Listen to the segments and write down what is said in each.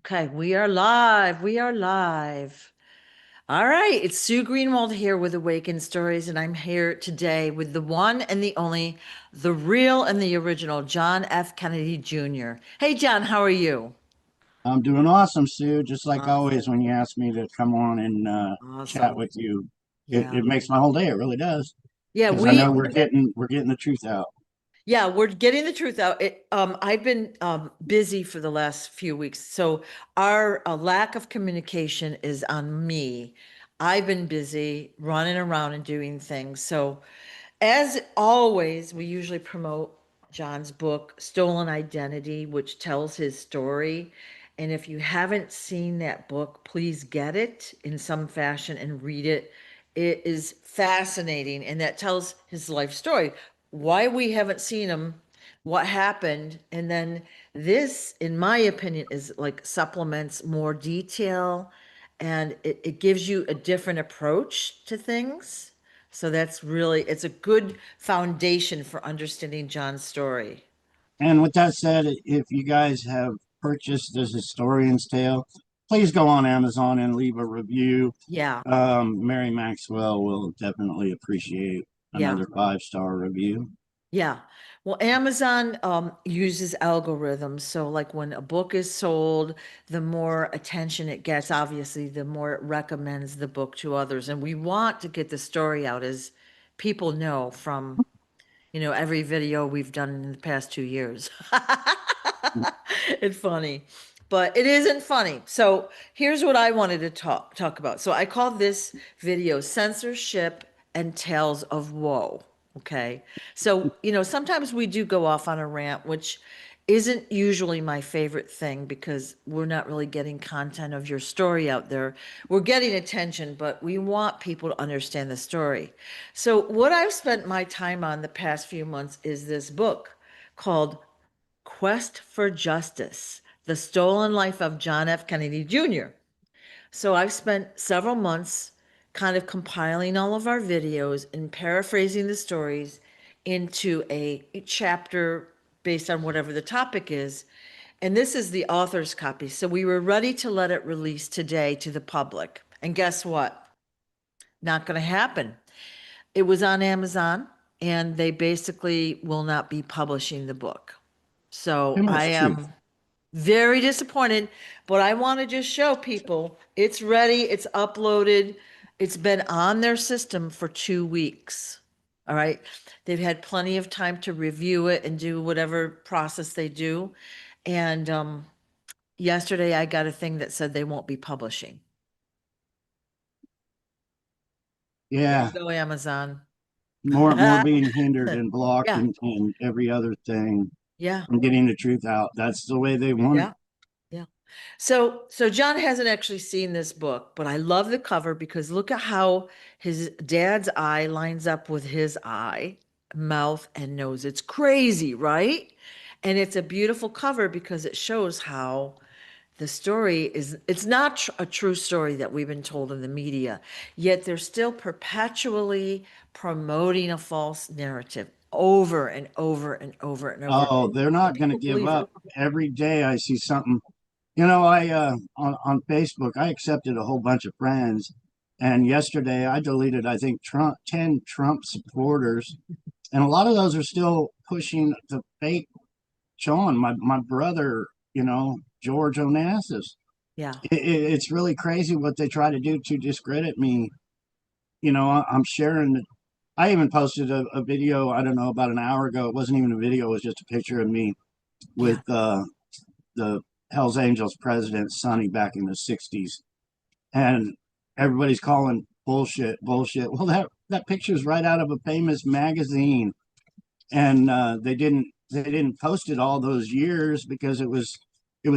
Okay, we are live. We are live. All right, it's Sue Greenwald here with Awakened Stories, and I'm here today with the one and the only, the real and the original, John F. Kennedy Jr. Hey, John, how are you? I'm doing awesome, Sue. Just like always, Awesome. when you ask me to come on and chat Awesome. with you, it, Yeah. it makes my whole day. It really does, Yeah, because I know we're getting the truth out. we're getting the truth out. I've been busy for the last few weeks, so our lack of communication is on me. I've been busy running around and doing things. So, as always, we usually promote John's book, Stolen Identity, which tells his story. And if you haven't seen that book, please get it in some fashion and read it. It is fascinating, and that tells his life story, why we haven't seen him, what happened. And then this, in my opinion, is like supplements more detail, and it gives you a different approach to things. So that's really, it's a good foundation for understanding John's story. And with that said, if you guys have purchased this historian's tale, please go on Amazon and leave a review. Yeah, Mary Maxwell will definitely appreciate yeah, another 5-star review. yeah. Well, Amazon uses algorithms. So, like when a book is sold, the more attention it gets, obviously, the more it recommends the book to others. And we want to get the story out, as people know from, every video we've done in the past 2 years. It's funny, but it isn't funny. So here's what I wanted to talk about. So I call this video Censorship and Tales of Woe. Okay. So, sometimes we do go off on a rant, which isn't usually my favorite thing because we're not really getting content of your story out there. We're getting attention, but we want people to understand the story. So, what I've spent my time on the past few months is this book called Quest for Justice: The Stolen Life of John F. Kennedy Jr. So I've spent several months kind of compiling all of our videos and paraphrasing the stories into a chapter based on whatever the topic is. And this is the author's copy. So we were ready to let it release today to the public. And guess what? Not going to happen. It was on Amazon, and they basically will not be publishing the book. Too So I much truth. am very disappointed, but I want to just show people it's ready, it's uploaded, it's been on their system for 2 weeks. All right. They've had plenty of time to review it and do whatever process they do. And yesterday I got a thing that said they won't be publishing. There you Yeah, go, Amazon. more being hindered and blocked Yeah, and every other thing yeah, from getting the truth out. That's the way they want it. yeah. Yeah. So John hasn't actually seen this book, but I love the cover because look at how his dad's eye lines up with his eye, mouth and nose. It's crazy, right? And it's a beautiful cover because it shows how the story is, it's not a true story that we've been told in the media, yet they're still perpetually promoting a false narrative over and over and over and over. Oh, they're And not going to people give believe it. up. Every day I see something. I on Facebook I accepted a whole bunch of friends, and yesterday I deleted I think 10 Trump supporters, and a lot of those are still pushing the fake Sean, my brother, George Onassis. Yeah. It's really crazy what they try to do to discredit me. I'm sharing. I even posted a video, I don't know, about an hour ago. It wasn't even a video, it was just a picture of me with Yeah. the Hells Angels president, Sonny, back in the 60s. And everybody's calling bullshit, bullshit. Well, that picture's right out of a famous magazine. And they didn't post it all those years because it was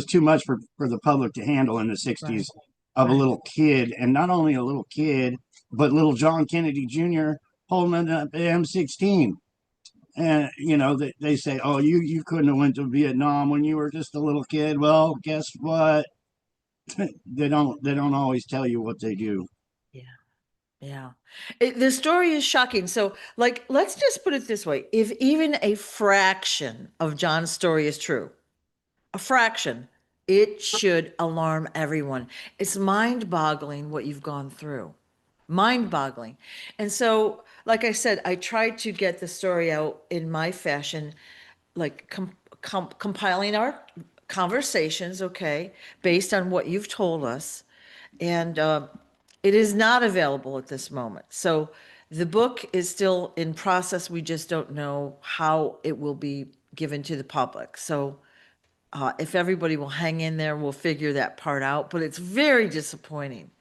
too much for the public to handle in the Right. 60s, of a Right. little kid, and not only a little kid, but little John Kennedy Jr. holding an M16. And they say, oh, you couldn't have went to Vietnam when you were just a little kid. Well, guess what? They don't always tell you what they do. Yeah. Yeah. The story is shocking. So, like, let's just put it this way. If even a fraction of John's story is true, a fraction, It should alarm everyone. It's mind-boggling what you've gone through. Mind-boggling. And so, like I said, I tried to get the story out in my fashion, like compiling our conversations, okay, based on what you've told us. And it is not available at this moment. So the book is still in process. We just don't know how it will be given to the public. So if everybody will hang in there, we'll figure that part out. But it's very disappointing.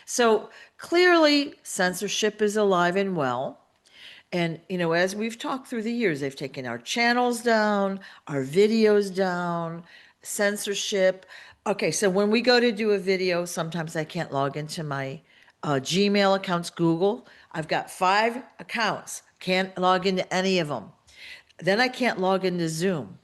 So clearly, censorship is alive and well. And, as we've talked through the years, they've taken our channels down, our videos down, censorship. Okay, so when we go to do a video, sometimes I can't log into my Gmail accounts, Google. I've got 5 accounts, can't log into any of them. Then I can't log into Zoom.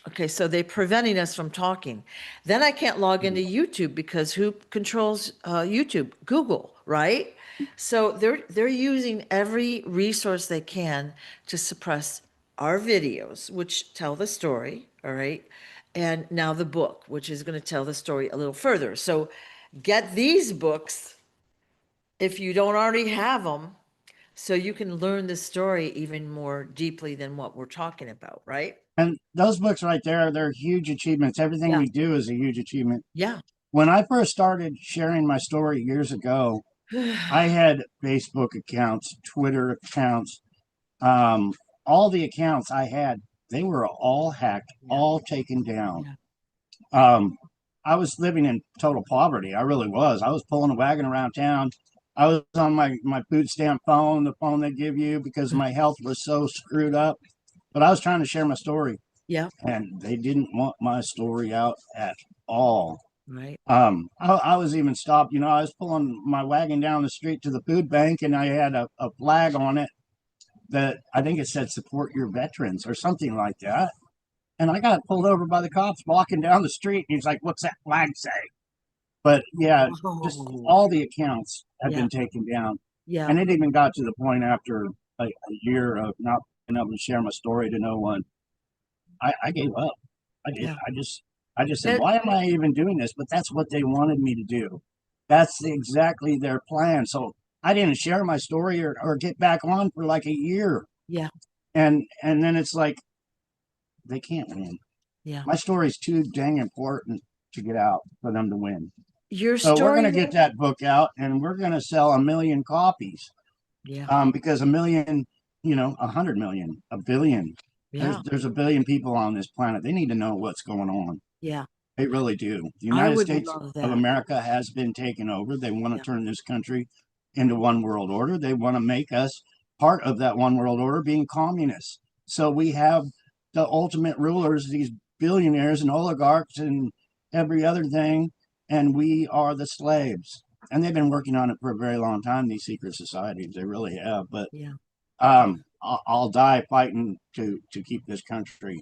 Okay, so they're preventing us from talking. Then I can't log into YouTube because who controls YouTube? Google, right? So they're using every resource they can to suppress our videos, which tell the story, all right? And now the book, which is going to tell the story a little further. So get these books if you don't already have them, so you can learn the story even more deeply than what we're talking about, right? And those books right there, they're huge achievements. Everything Yeah. we do is a huge achievement. Yeah. When I first started sharing my story years ago, I had Facebook accounts, Twitter accounts, um, all the accounts I had, they were all hacked, Yeah. all taken down. Yeah. Um, I was living in total poverty. I really was. I was pulling a wagon around town. I was on my food stamp phone, the phone they give you, because my health was so screwed up. But I was trying to share my story, Yeah. and they didn't want my story out at all. Right. I was even stopped. I was pulling my wagon down the street to the food bank, and I had a flag on it that I think it said "Support your veterans" or something like that. And I got pulled over by the cops walking down the street. And he's like, "What's that flag say?" But yeah, just Oh, all the accounts have yeah. been taken down, Yeah. and it even got to the point after a year of not being able to share my story to no one. I gave up. I did. Yeah. I just said, And why am I even doing this? But that's what they wanted me to do. That's exactly their plan. So I didn't share my story or get back on for like a year. yeah. And then it's like they can't win. Yeah. My story's too dang important to get out for them to win. Your So we're story gonna get though? that book out and we're gonna sell 1 million copies. Yeah. Because a million, 100 million, a billion. There's Yeah. there's a billion people on this planet. They need to know what's going on. Yeah. They really do. The I United would States love of that. America has been taken over. They want to Yeah. turn this country into one world order. They want to make us part of that one world order, being communists. So we have the ultimate rulers, these billionaires and oligarchs and every other thing, and we are the slaves. And they've been working on it for a very long time, these secret societies. They really have. But Yeah. Yeah. I'll die fighting to keep this country.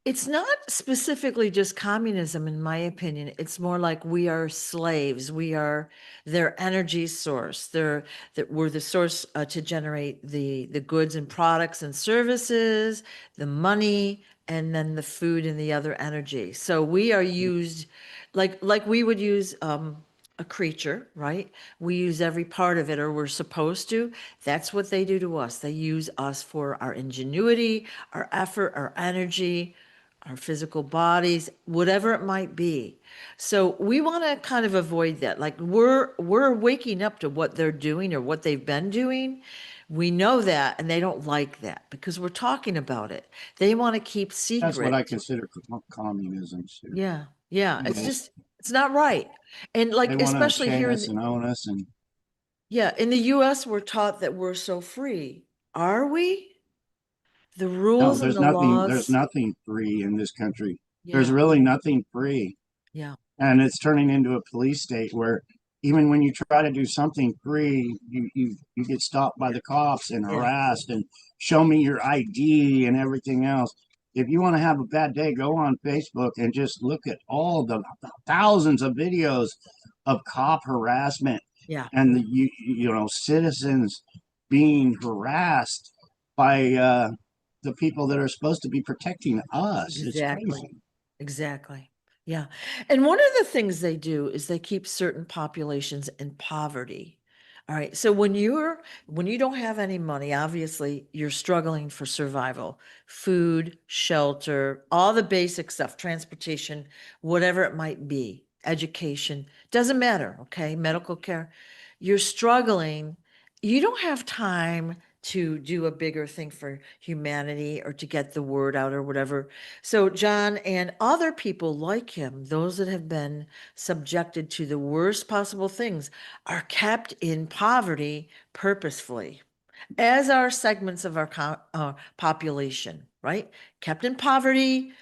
It's not specifically just communism, in my opinion. It's more like we are slaves. We are their energy source. That we're the source to generate the goods and products and services, the money, and then the food and the other energy. So we are used like we would use a creature, right? We use every part of it, or we're supposed to. That's what they do to us. They use us for our ingenuity, our effort, our energy, our physical bodies, whatever it might be. So we want to kind of avoid that. Like we're waking up to what they're doing or what they've been doing. We know that, and they don't like that because we're talking about it. They want to keep That's what I secret. consider communism too. Yeah, yeah. You It's know, just it's not right. And they like want to especially chain here us and own us, and in the US, we're taught that we're so free. Are we? The no, rules and there's the nothing. There's laws. nothing free in this country. There's Yeah, really nothing free, yeah, and it's turning into a police state where even when you try to do something free, you get stopped by the cops and yeah, harassed and show me your ID and everything else. If you want to have a bad day, go on Facebook and just look at all the thousands of videos of cop harassment yeah. and citizens being harassed by the people that are supposed to be protecting us. It's Exactly. crazy. Exactly. Yeah. And one of the things they do is they keep certain populations in poverty. All right. So when you don't have any money, obviously you're struggling for survival, food, shelter, all the basic stuff, transportation, whatever it might be, education, doesn't matter. Okay. Medical care. You're struggling. You don't have time to do a bigger thing for humanity or to get the word out or whatever. So, John and other people like him, those that have been subjected to the worst possible things, are kept in poverty purposefully, as are segments of our population, right? Kept in poverty.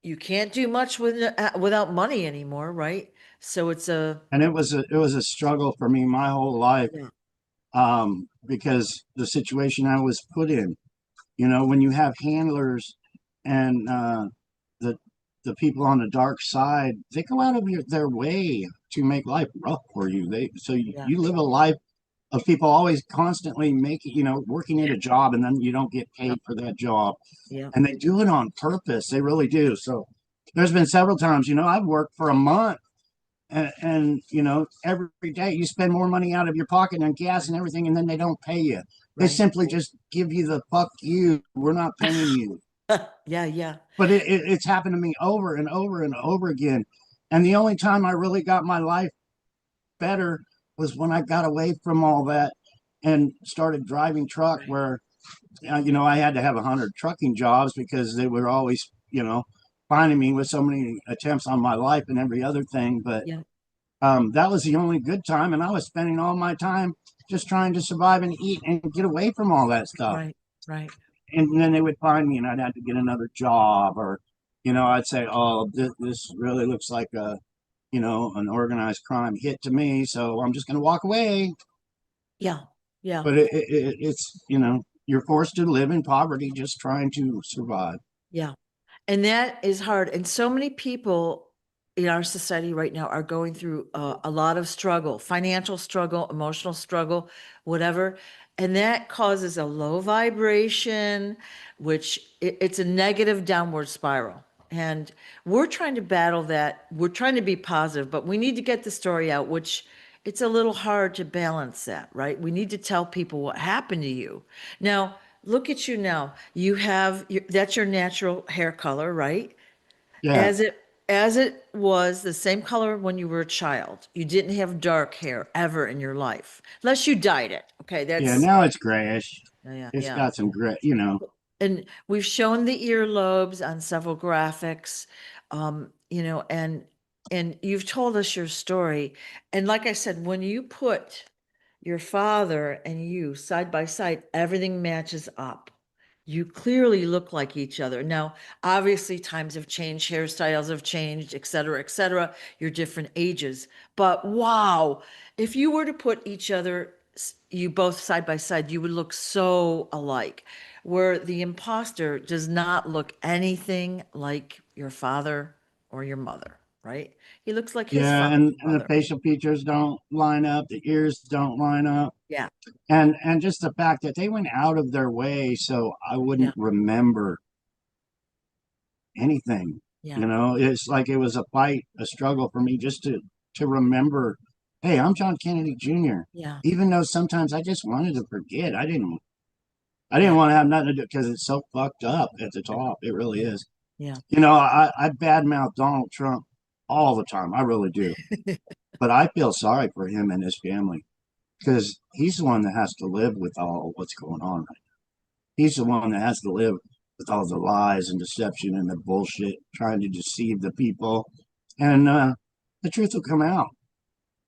You can't do much without money anymore, right? So it's a, And it was a struggle for me my whole life, yeah, because the situation I was put in. When you have handlers and the the people on the dark side, they go out of their way to make life rough for you. yeah, You live a life of people always constantly making, working at a job, and then you don't get yeah, paid for that job. yeah, And they do it on purpose. They really do. So there's been several times, I've worked for a month, and every day you spend more money out of your pocket on gas and everything, and then they don't pay you. They right. simply just give you the fuck you, we're not paying you. Yeah, yeah, But it's happened to me over and over and over again. And the only time I really got my life better was when I got away from all that and started driving truck, right. where I had to have 100 trucking jobs because they were always, finding me with so many attempts on my life and every other thing. But Yeah, that was the only good time, and I was spending all my time just trying to survive and eat and get away from all that stuff. right, right. And then they would find me, and I'd have to get another job, or I'd say, "Oh, this really looks like an organized crime hit to me, so I'm just going to walk away." Yeah, yeah, But it's you're forced to live in poverty just trying to survive. yeah. And that is hard. And so many people in our society right now are going through a lot of struggle, financial struggle, emotional struggle, whatever. And that causes a low vibration, which it's a negative downward spiral. And we're trying to battle that. We're trying to be positive, but we need to get the story out, which it's a little hard to balance that, right? We need to tell people what happened to you. Now, look at you now. You have that's your natural hair color, right? Yeah, As it was the same color when you were a child. You didn't have dark hair ever in your life, unless you dyed it. Okay, yeah. that's Now it's grayish. yeah, It's yeah. got some gray. And we've shown the earlobes on several graphics, and you've told us your story. And like I said, when you put your father and you side by side, everything matches up. You clearly look like each other. Now, obviously, times have changed, hairstyles have changed, et cetera, et cetera. You're different ages. But wow, if you were to put each other, you both side by side, you would look so alike. Where the imposter does not look anything like your father or your mother, right? He looks like his Yeah, father, and the mother. facial features don't line up, the ears don't line up, Yeah, and just the fact that they went out of their way so I yeah, wouldn't remember anything. yeah, It's like it was a fight, a struggle for me just to remember, hey, I'm John Kennedy Jr. yeah, Even though sometimes I just wanted to forget. I didn't yeah, want to have nothing to do because it's so fucked up at the top. It really yeah, is. yeah. I badmouth Donald Trump all the time. I really do. But I feel sorry for him and his family because he's the one that has to live with all what's going on right now. He's the one that has to live with all the lies and deception and the bullshit, trying to deceive the people. And the truth will come out.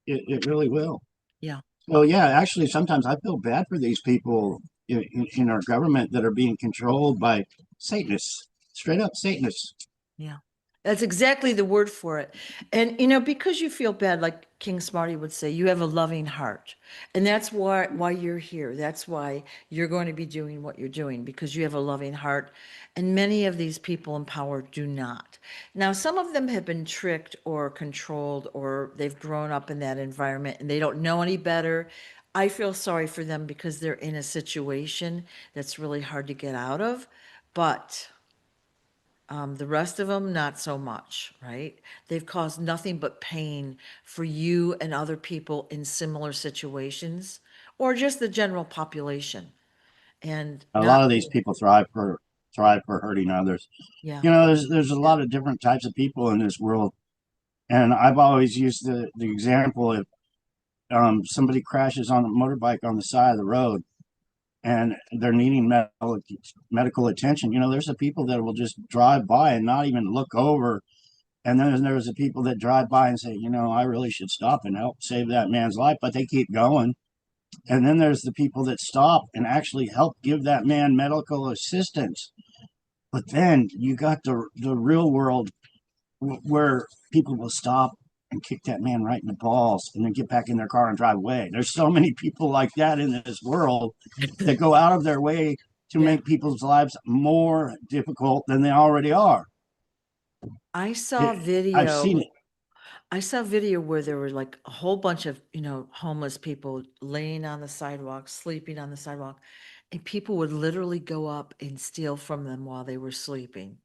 It really will. Yeah, So, yeah, actually, sometimes I feel bad for these people in our government that are being controlled by Satanists, straight up Satanists. yeah. That's exactly the word for it. And because you feel bad, like King Smarty would say, you have a loving heart. And that's why you're here. That's why you're going to be doing what you're doing, because you have a loving heart. And many of these people in power do not. Now, some of them have been tricked or controlled, or they've grown up in that environment and they don't know any better. I feel sorry for them because they're in a situation that's really hard to get out of. But The rest of them, not so much, right? They've caused nothing but pain for you and other people in similar situations, or just the general population. And A not, lot of these people thrive for hurting others. yeah, There's a lot of different types of people in this world, and I've always used the example if somebody crashes on a motorbike on the side of the road and they're needing medical attention. There's the people that will just drive by and not even look over. And then there's the people that drive by and say, I really should stop and help save that man's life, but they keep going. And then there's the people that stop and actually help give that man medical assistance. But then you got the real world where people will stop and kick that man right in the balls and then get back in their car and drive away. There's so many people like that in this world that go out of their way to yeah. make people's lives more difficult than they already are. I saw I've video. seen it. I saw video where there were like a whole bunch of, homeless people laying on the sidewalk, sleeping on the sidewalk, and people would literally go up and steal from them while they were sleeping,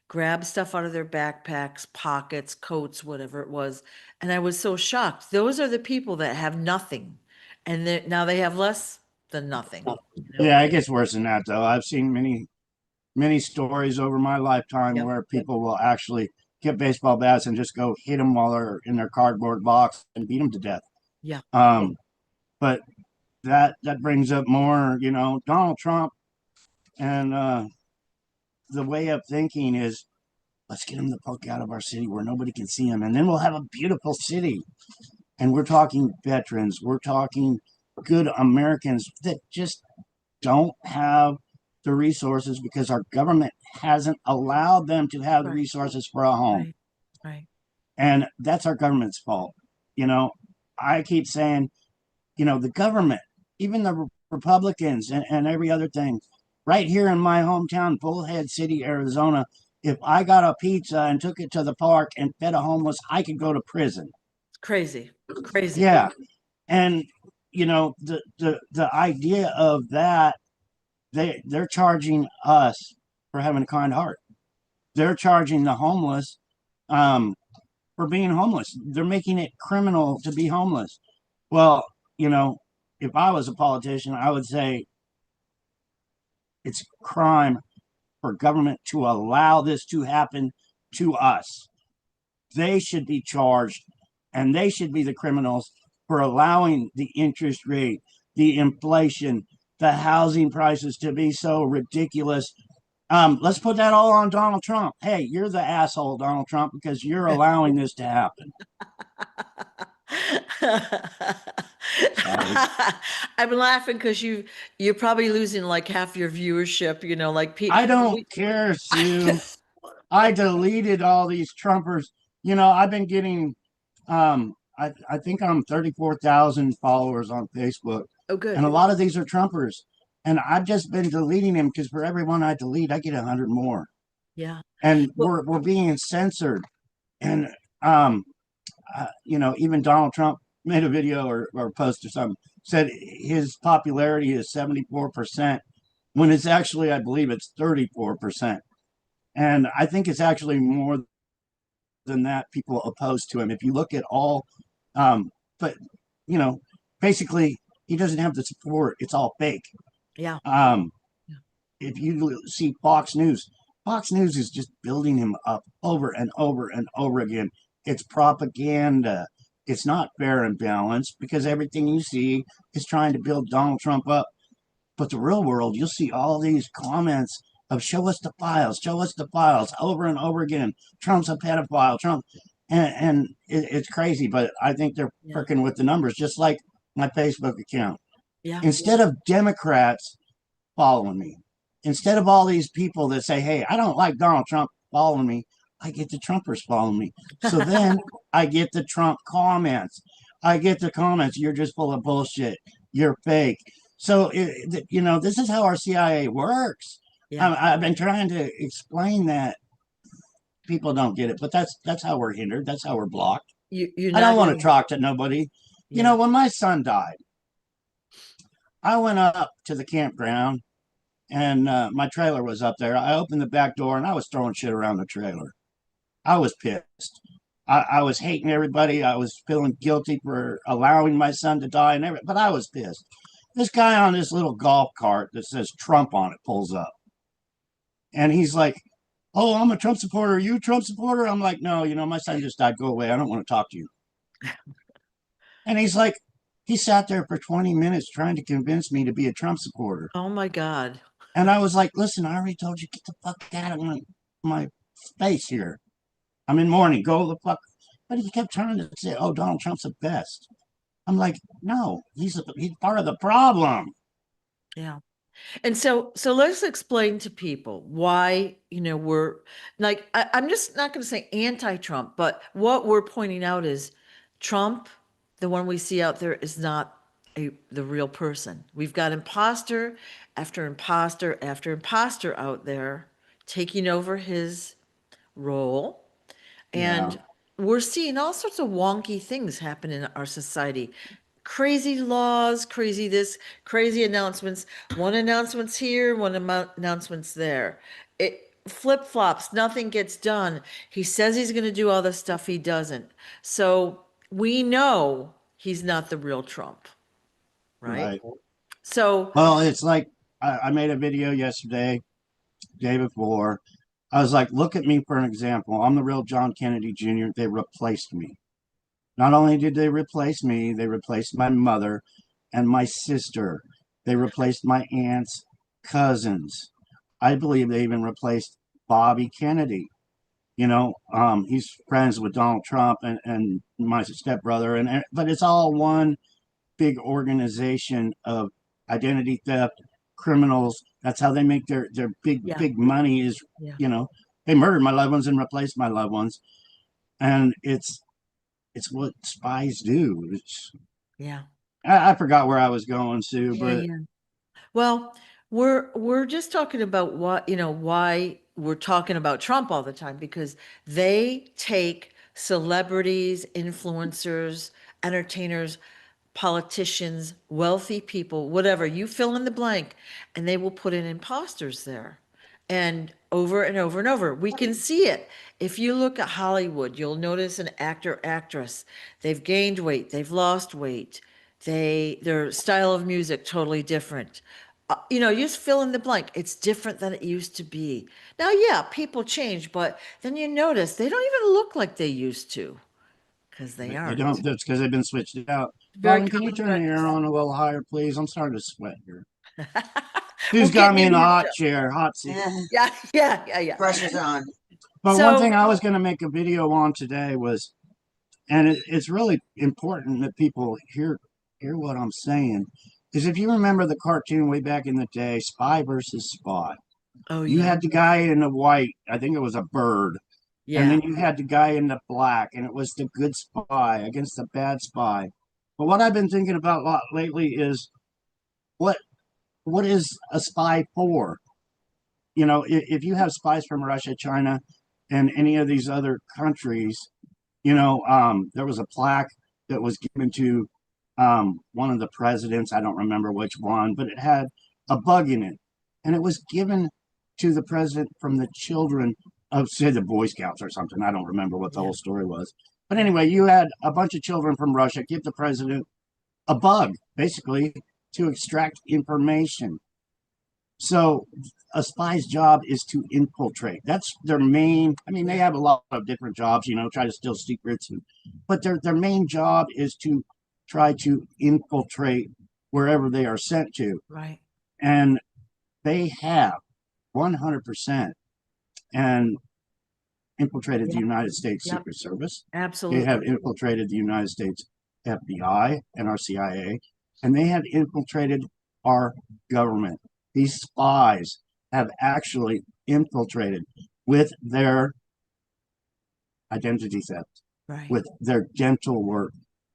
grab stuff out of their backpacks, pockets, coats, whatever it was. And I was so shocked. Those are the people that have nothing, and now they have less than nothing, you know? Yeah, it gets worse than that, though. I've seen many stories over my lifetime Yep. where people will actually get baseball bats and just go hit them while they're in their cardboard box and beat them to death. Yeah. But that brings up more, Donald Trump and the way of thinking is let's get him the fuck out of our city where nobody can see him, and then we'll have a beautiful city. And we're talking veterans, we're talking good Americans that just don't have the resources because our government hasn't allowed them to have the Right. resources for a home. Right. Right. And that's our government's fault. You know, I keep saying, the government, even the Republicans and every other thing, right here in my hometown, Bullhead City, Arizona, if I got a pizza and took it to the park and fed a homeless, I could go to prison. It's crazy. Crazy. Yeah. And the idea of that, they're charging us for having a kind heart. They're charging the homeless um, for being homeless. They're making it criminal to be homeless. Well, if I was a politician, I would say it's crime for government to allow this to happen to us. They should be charged and they should be the criminals for allowing the interest rate, the inflation, the housing prices to be so ridiculous. Let's put that all on Donald Trump. Hey, you're the asshole, Donald Trump, because you're allowing this to happen. Sorry. I'm laughing because you're probably losing like half your viewership, like I don't care, Sue. I deleted all these Trumpers. I've been getting I think I'm 34,000 followers on Facebook. Oh, And good. a lot of these are Trumpers. And I've just been deleting them because for every one I delete, I get 100 more. Yeah. And Well, we're being censored. And um, even Donald Trump made a video or post or something, said his popularity is 74%, when it's actually, I believe it's 34%. And I think it's actually more than that people opposed to him. If you look at all, but you know, basically he doesn't have the support. It's all fake. yeah. Um, Yeah. if you see Fox News is just building him up over and over and over again. It's propaganda. It's not fair and balanced because everything you see is trying to build Donald Trump up. But the real world, you'll see all these comments of show us the files over and over again. Trump's a pedophile, Trump. And it's crazy, but I think they're Yeah. working with the numbers, just like my Facebook account. Yeah. Instead of Democrats following me, instead of all these people that say, hey, I don't like Donald Trump following me, I get the Trumpers following me. So then I get the Trump comments. I get the comments, you're just full of bullshit. You're fake. So, this is how our CIA works. Yeah. I've been trying to explain that people don't get it, but that's how we're hindered. That's how we're blocked. You're I don't not want to even, talk to nobody. yeah. When my son died, I went up to the campground and my trailer was up there. I opened the back door and I was throwing shit around the trailer. I was pissed. I was hating everybody. I was feeling guilty for allowing my son to die and everything, but I was pissed. This guy on this little golf cart that says Trump on it pulls up. And he's like, "Oh, I'm a Trump supporter. Are you a Trump supporter?" I'm like, "No, my son just died. Go away. I don't want to talk to you." And he's like, he sat there for 20 minutes trying to convince me to be a Trump supporter. Oh my God. And I was like, "Listen, I already told you, get the fuck out of my face here. I'm in mourning. Go the fuck." But he kept trying to say, "Oh, Donald Trump's the best." I'm like, "No, he's part of the problem." Yeah. And so let's explain to people why, we're like, I'm just not going to say anti-Trump, but what we're pointing out is Trump, the one we see out there, is not the real person. We've got imposter after imposter after imposter out there taking over his role. Yeah, And we're seeing all sorts of wonky things happen in our society. Crazy laws, crazy this, crazy announcements. One announcement's here, one announcement's there. It flip-flops, nothing gets done. He says he's going to do all this stuff, he doesn't. So we know he's not the real Trump, right? right. So, Well, it's like I made a video yesterday, day before. I was like, "Look at me for an example. I'm the real John Kennedy Jr. They replaced me. Not only did they replace me, they replaced my mother and my sister. They replaced my aunt's cousins. I believe they even replaced Bobby Kennedy. He's friends with Donald Trump and my stepbrother, but it's all one big organization of identity theft criminals. That's how they make their yeah, big money is, yeah, you know, they murdered my loved ones and replaced my loved ones. And it's what spies do. yeah, I forgot where I was going, Sue, yeah, but yeah. Well, we're just talking about why we're talking about Trump all the time because they take celebrities, influencers, entertainers, politicians, wealthy people, whatever, you fill in the blank, and they will put in imposters there. And over and over and over, we can see it. If you look at Hollywood, you'll notice an actor, actress. They've gained weight, they've lost weight. Their style of music totally different. You just fill in the blank. It's different than it used to be. Now, yeah, people change, but then you notice they don't even look like they used to because they they aren't. don't. That's because they've been switched out. Very Robin, can you common turn the air practice. on a little higher, please? I'm starting to sweat here. We're Who's got getting me you in a warmed hot up. chair, hot seat? Yeah, yeah, yeah, yeah. Pressure's on. But one thing So, I was going to make a video on today was, and it's really important that people hear what I'm saying, is if you remember the cartoon way back in the day, Spy versus Spy. oh You yeah, had the guy in the white, I think it was a bird, and yeah, then you had the guy in the black, and it was the good spy against the bad spy. But what I've been thinking about a lot lately is what what is a spy for? If you have spies from Russia, China, and any of these other countries, there was a plaque that was given to one of the presidents. I don't remember which one, but it had a bug in it, and it was given to the president from the children of, say, the Boy Scouts or something. I don't remember what the yeah, whole story was, but yeah, anyway, you had a bunch of children from Russia give the president a bug, basically, to extract information. So a spy's job is to infiltrate. That's their main. I mean, they yeah, have a lot of different jobs, try to steal secrets, but their main job is to try to infiltrate wherever they are sent to, right. and they have 100% and infiltrated the Yep, United States yep, Secret Service. They have absolutely. infiltrated the United States FBI and our CIA, and they have infiltrated our government. These spies have actually infiltrated with their identity theft, Right. with their dental work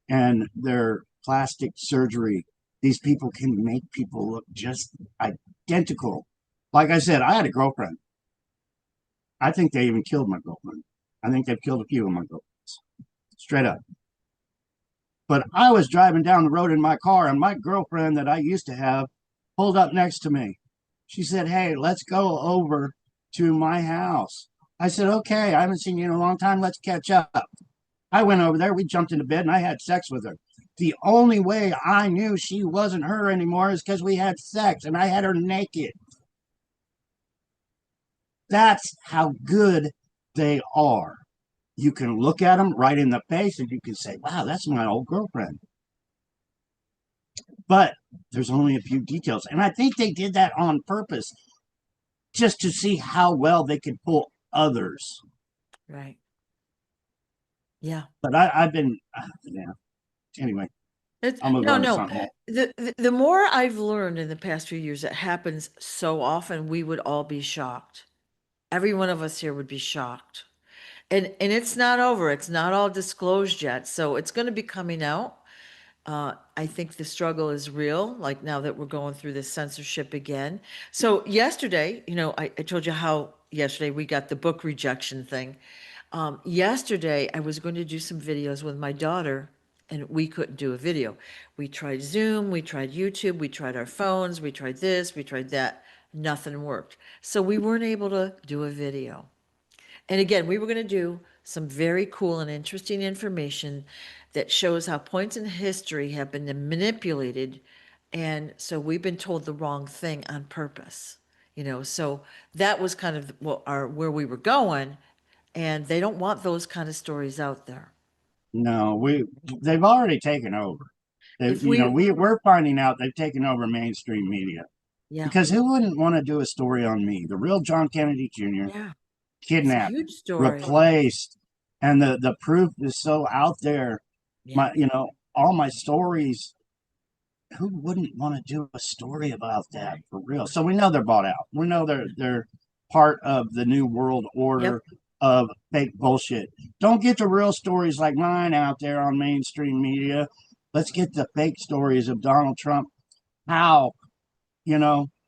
and their plastic surgery. These people can make people look just identical. Like I said, I had a girlfriend. I think they even killed my girlfriend. I think they've killed a few of my girlfriends, straight up. But I was driving down the road in my car, and my girlfriend that I used to have pulled up next to me. She said, "Hey, let's go over to my house." I said, "Okay, I haven't seen you in a long time. Let's catch up." I went over there. We jumped into bed and I had sex with her. The only way I knew she wasn't her anymore is because we had sex and I had her naked. That's how good they are. You can look at them right in the face and you can say, wow, that's my old girlfriend. But there's only a few details. And I think they did that on purpose just to see how well they could pull others. Right. Yeah. But I've been, yeah. Anyway, It's I'll move no, on to no. something else. The more I've learned in the past few years, it happens so often, we would all be shocked. Every one of us here would be shocked. And it's not over. It's not all disclosed yet. So it's going to be coming out. I think the struggle is real, like now that we're going through this censorship again. So yesterday, I told you how yesterday we got the book rejection thing. Yesterday, I was going to do some videos with my daughter, and we couldn't do a video. We tried Zoom, we tried YouTube, we tried our phones, we tried this, we tried that. Nothing worked. So we weren't able to do a video. And again, we were going to do some very cool and interesting information that shows how points in history have been manipulated. And so we've been told the wrong thing on purpose. So that was kind of what our where we were going, and they don't want those kind of stories out there. No, they've already taken over. If we, We're finding out they've taken over mainstream media yeah, because who wouldn't want to do a story on me, the real John Kennedy Jr., yeah, it's a kidnapped, huge story. replaced, and the proof is so out there. Yeah, All my stories. Who wouldn't want to do a story about that for real? So we know they're bought out. We know they're part of the new world yep. order of fake bullshit. Don't get the real stories like mine out there on mainstream media. Let's get the fake stories of Donald Trump. How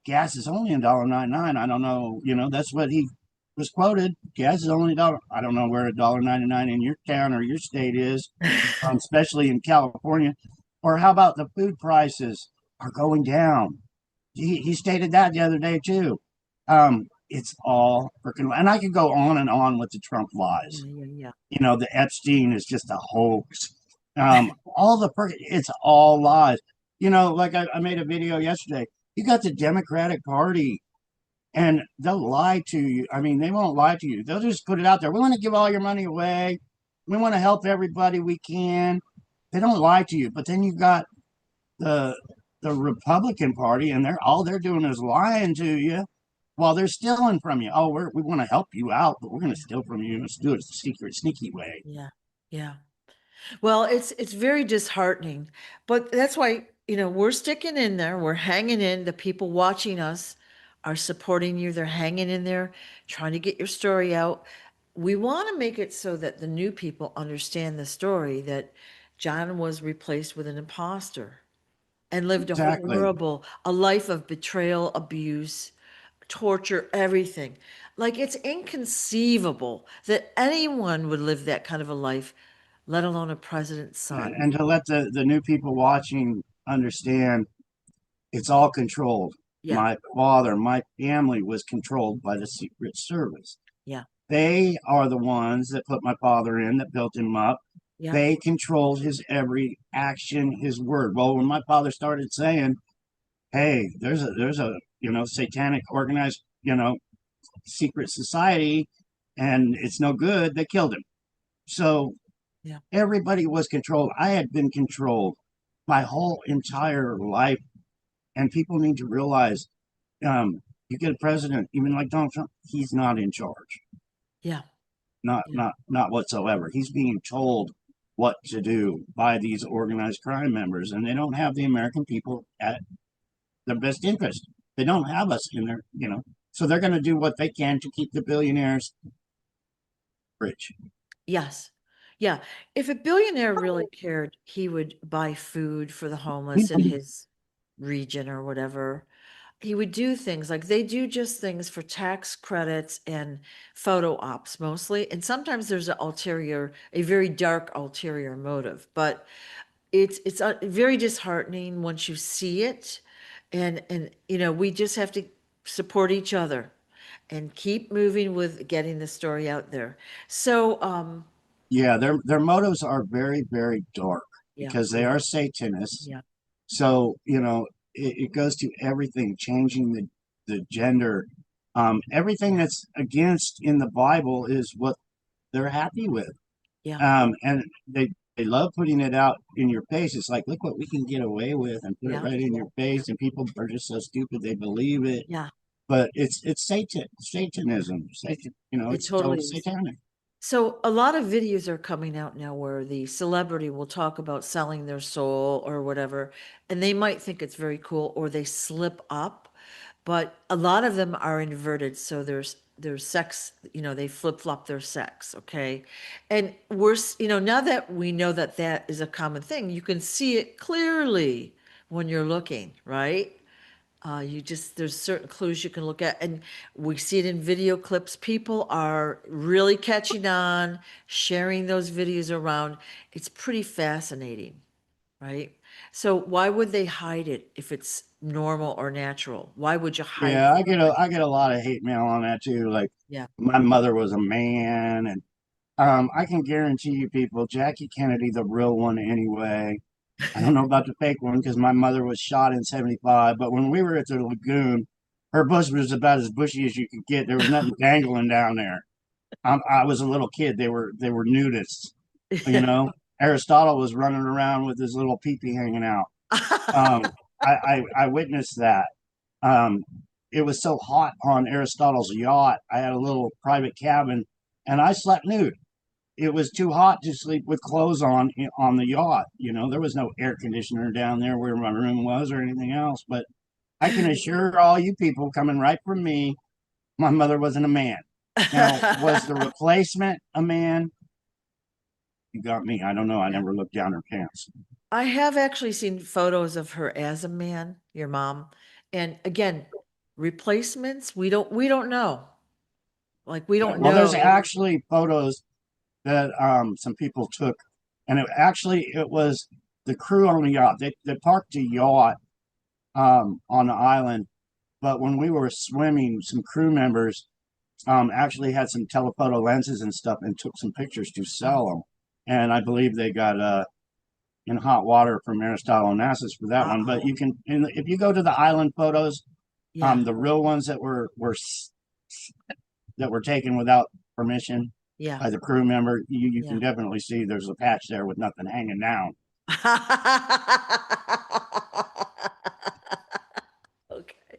gas is only $1.99. I don't know. That's what he was quoted. Gas is only a dollar. I don't know where $1.99 in your town or your state is, especially in California. Or how about the food prices are going down? He stated that the other day too. It's all freaking, and I could go on and on with the Trump lies. Yeah, yeah, yeah. The Epstein is just a hoax. All it's all lies. Like I made a video yesterday. You got the Democratic Party and they'll lie to you. I mean, they won't lie to you. They'll just put it out there. We want to give all your money away. We want to help everybody we can. They don't lie to you. But then you've got the the Republican Party, and they're doing is lying to you while they're stealing from you. Oh, we want to help you out, but we're going to steal from you. Let's do it a secret, sneaky way. Yeah, yeah. Well, it's very disheartening, but that's why, we're sticking in there, we're hanging in. The people watching us are supporting you. They're hanging in there, trying to get your story out. We want to make it so that the new people understand the story that John was replaced with an imposter and lived a Exactly. horrible, a life of betrayal, abuse, torture, everything. Like it's inconceivable that anyone would live that kind of a life, let alone a president's son. And to let the new people watching understand it's all controlled. Yeah, My father, my family was controlled by the Secret Service. yeah, They are the ones that put my father in, that built him up. yeah, They controlled his every action, his word. Well, when my father started saying, "Hey, there's a satanic organized secret society, and it's no good," they killed him. So yeah, everybody was controlled. I had been controlled my whole entire life, and people need to realize, you get a president, even like Donald Trump, he's not in charge. yeah, Not yeah, not not whatsoever. He's being told what to do by these organized crime members, and they don't have the American people at their best interest. They don't have us in their. So they're going to do what they can to keep the billionaires rich. yes. Yeah. If a billionaire really cared, he would buy food for the homeless in his region or whatever. He would do things like they do just things for tax credits and photo ops mostly. And sometimes there's a very dark ulterior motive, but it's very disheartening once you see it. And we just have to support each other and keep moving with getting the story out there. So, Yeah, their motives are very, very dark yeah, because they yeah, are Satanists. yeah, So, it goes to everything, changing the gender. Everything yeah, that's against in the Bible is what they're happy with. yeah, And they love putting it out in your face. It's like, look what we can get away with and put it yeah, right in your face. And people are just so stupid they believe it. yeah. But it's Satanism. It It's total totally is. satanic. So a lot of videos are coming out now where the celebrity will talk about selling their soul or whatever, and they might think it's very cool or they slip up, but a lot of them are inverted. So there's sex, they flip-flop their sex, okay? And now that we know that that is a common thing, you can see it clearly when you're looking, right? There's certain clues you can look at, and we see it in video clips. People are really catching on, sharing those videos around. It's pretty fascinating, right? So why would they hide it if it's normal or natural? Why would you hide Yeah, something? I get a lot of hate mail on that too. Like Yeah. my mother was a man, and I can guarantee you, people, Jackie Kennedy, the real one, anyway. I don't know about the fake one because my mother was shot in '75. But when we were at the lagoon, her bush was about as bushy as you could get. There was nothing dangling down there. I was a little kid. They were nudists. You know, Aristotle was running around with his little peepee hanging out. Um, I witnessed that. Um, it was so hot on Aristotle's yacht. I had a little private cabin, and I slept nude. It was too hot to sleep with clothes on the yacht. There was no air conditioner down there where my room was or anything else. But I can assure all you people coming right from me, my mother wasn't a man. Now, was the replacement a man? You got me. I don't know. I Yeah. never looked down her pants. I have actually seen photos of her as a man, your mom. And again, replacements, we don't know. Like we Yeah. don't Well, there's know. actually photos that some people took, and it was the crew on the yacht. They parked the yacht on the island, but when we were swimming, some crew members actually had some telephoto lenses and stuff and took some pictures to Oh, sell them. And I believe they got in hot water from Aristotle Onassis for that one. But oh, if you go to the island photos, yeah, the real ones that were taken without permission yeah, by the crew member, you can yeah. definitely see there's a patch there with nothing hanging down. Okay.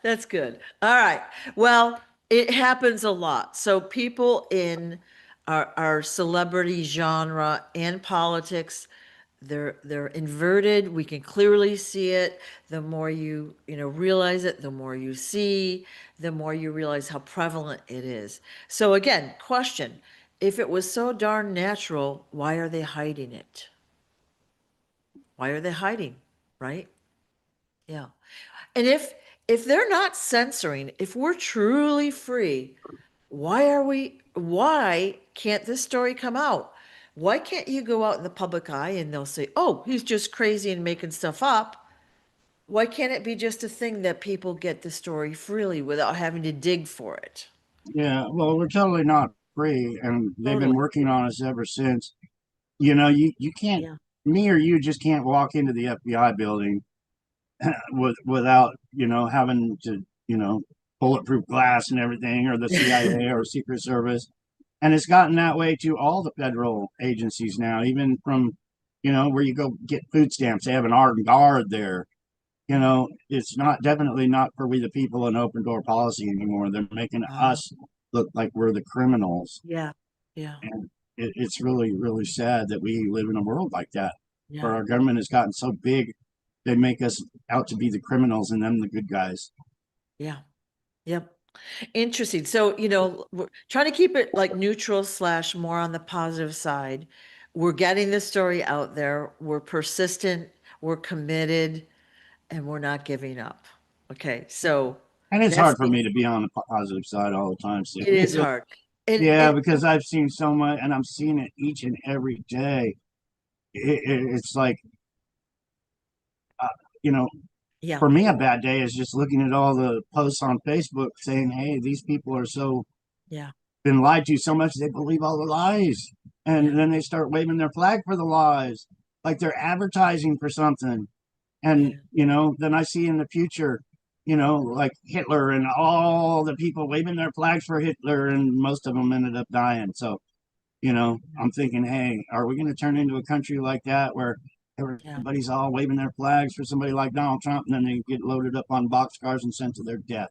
That's good. All right. Well, it happens a lot. So people in our celebrity genre and politics, they're inverted. We can clearly see it. The more you realize it, the more you see, the more you realize how prevalent it is. So again, question, if it was so darn natural, why are they hiding it? Why are they hiding? Right? Yeah. And if they're not censoring, if we're truly free, why can't this story come out? Why can't you go out in the public eye and they'll say, "Oh, he's just crazy and making stuff up." Why can't it be just a thing that people get the story freely without having to dig for it? Yeah, well, we're totally not free, and they've been Totally. working on us ever since. You can't, Yeah. me or you just can't walk into the FBI building without having to bulletproof glass and everything, or the CIA or Secret Service. And it's gotten that way to all the federal agencies now, even from where you go get food stamps. They have an armed guard there. It's not definitely not for we the people an open door policy anymore. They're making Uh, us look like we're the criminals, yeah. Yeah. and it's really, really sad that we live in a world like that, where Yeah. our government has gotten so big they make us out to be the criminals and them the good guys. Yeah. Yep. Interesting. So, we're trying to keep it like neutral slash more on the positive side. We're getting the story out there. We're persistent, we're committed, and we're not giving up. Okay. So And it's that's hard for me to be on the positive side all the time, it Cindy. is hard. And Yeah, because I've seen so much, and I'm seeing it each and every day. It's like, uh, you know, Yeah. For me, a bad day is just looking at all the posts on Facebook saying, "Hey, these people are so Yeah. been lied to so much they believe all the lies, Yeah. and then they start waving their flag for the lies, like they're advertising for something." And Yeah. then I see in the future, like Hitler and all the people waving their flags for Hitler, and most of them ended up dying. So I'm thinking, hey, are we going to turn into a country like that where Yeah. everybody's all waving their flags for somebody like Donald Trump, and then they get loaded up on boxcars and sent to their death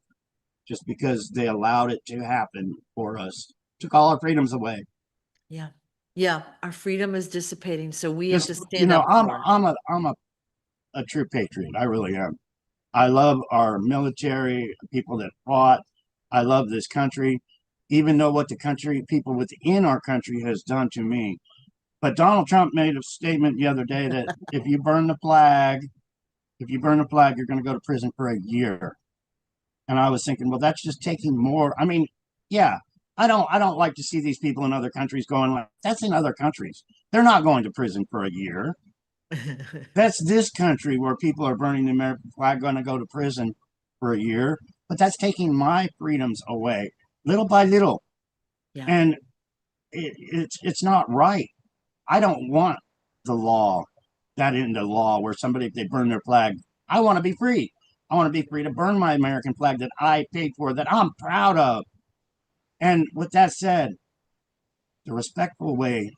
just because they allowed it to happen for us, took all our freedoms away? Yeah. Yeah. Our freedom is dissipating, so we have Just to stand up I'm for it. a true patriot. I really am. I love our military, people that fought. I love this country, even though what the country, people within our country has done to me. But Donald Trump made a statement the other day that if you burn the flag, you're going to go to prison for a year. And I was thinking, well, that's just taking more. I mean, yeah, I don't like to see these people in other countries going like that's in other countries. They're not going to prison for a year. That's this country where people are burning the American flag going to go to prison for a year, but that's taking my freedoms away little by little, Yeah. and it's not right. I don't want the law that into law where somebody if they burn their flag, I want to be free. I want to be free to burn my American flag that I paid for, that I'm proud of. And with that said, the respectful way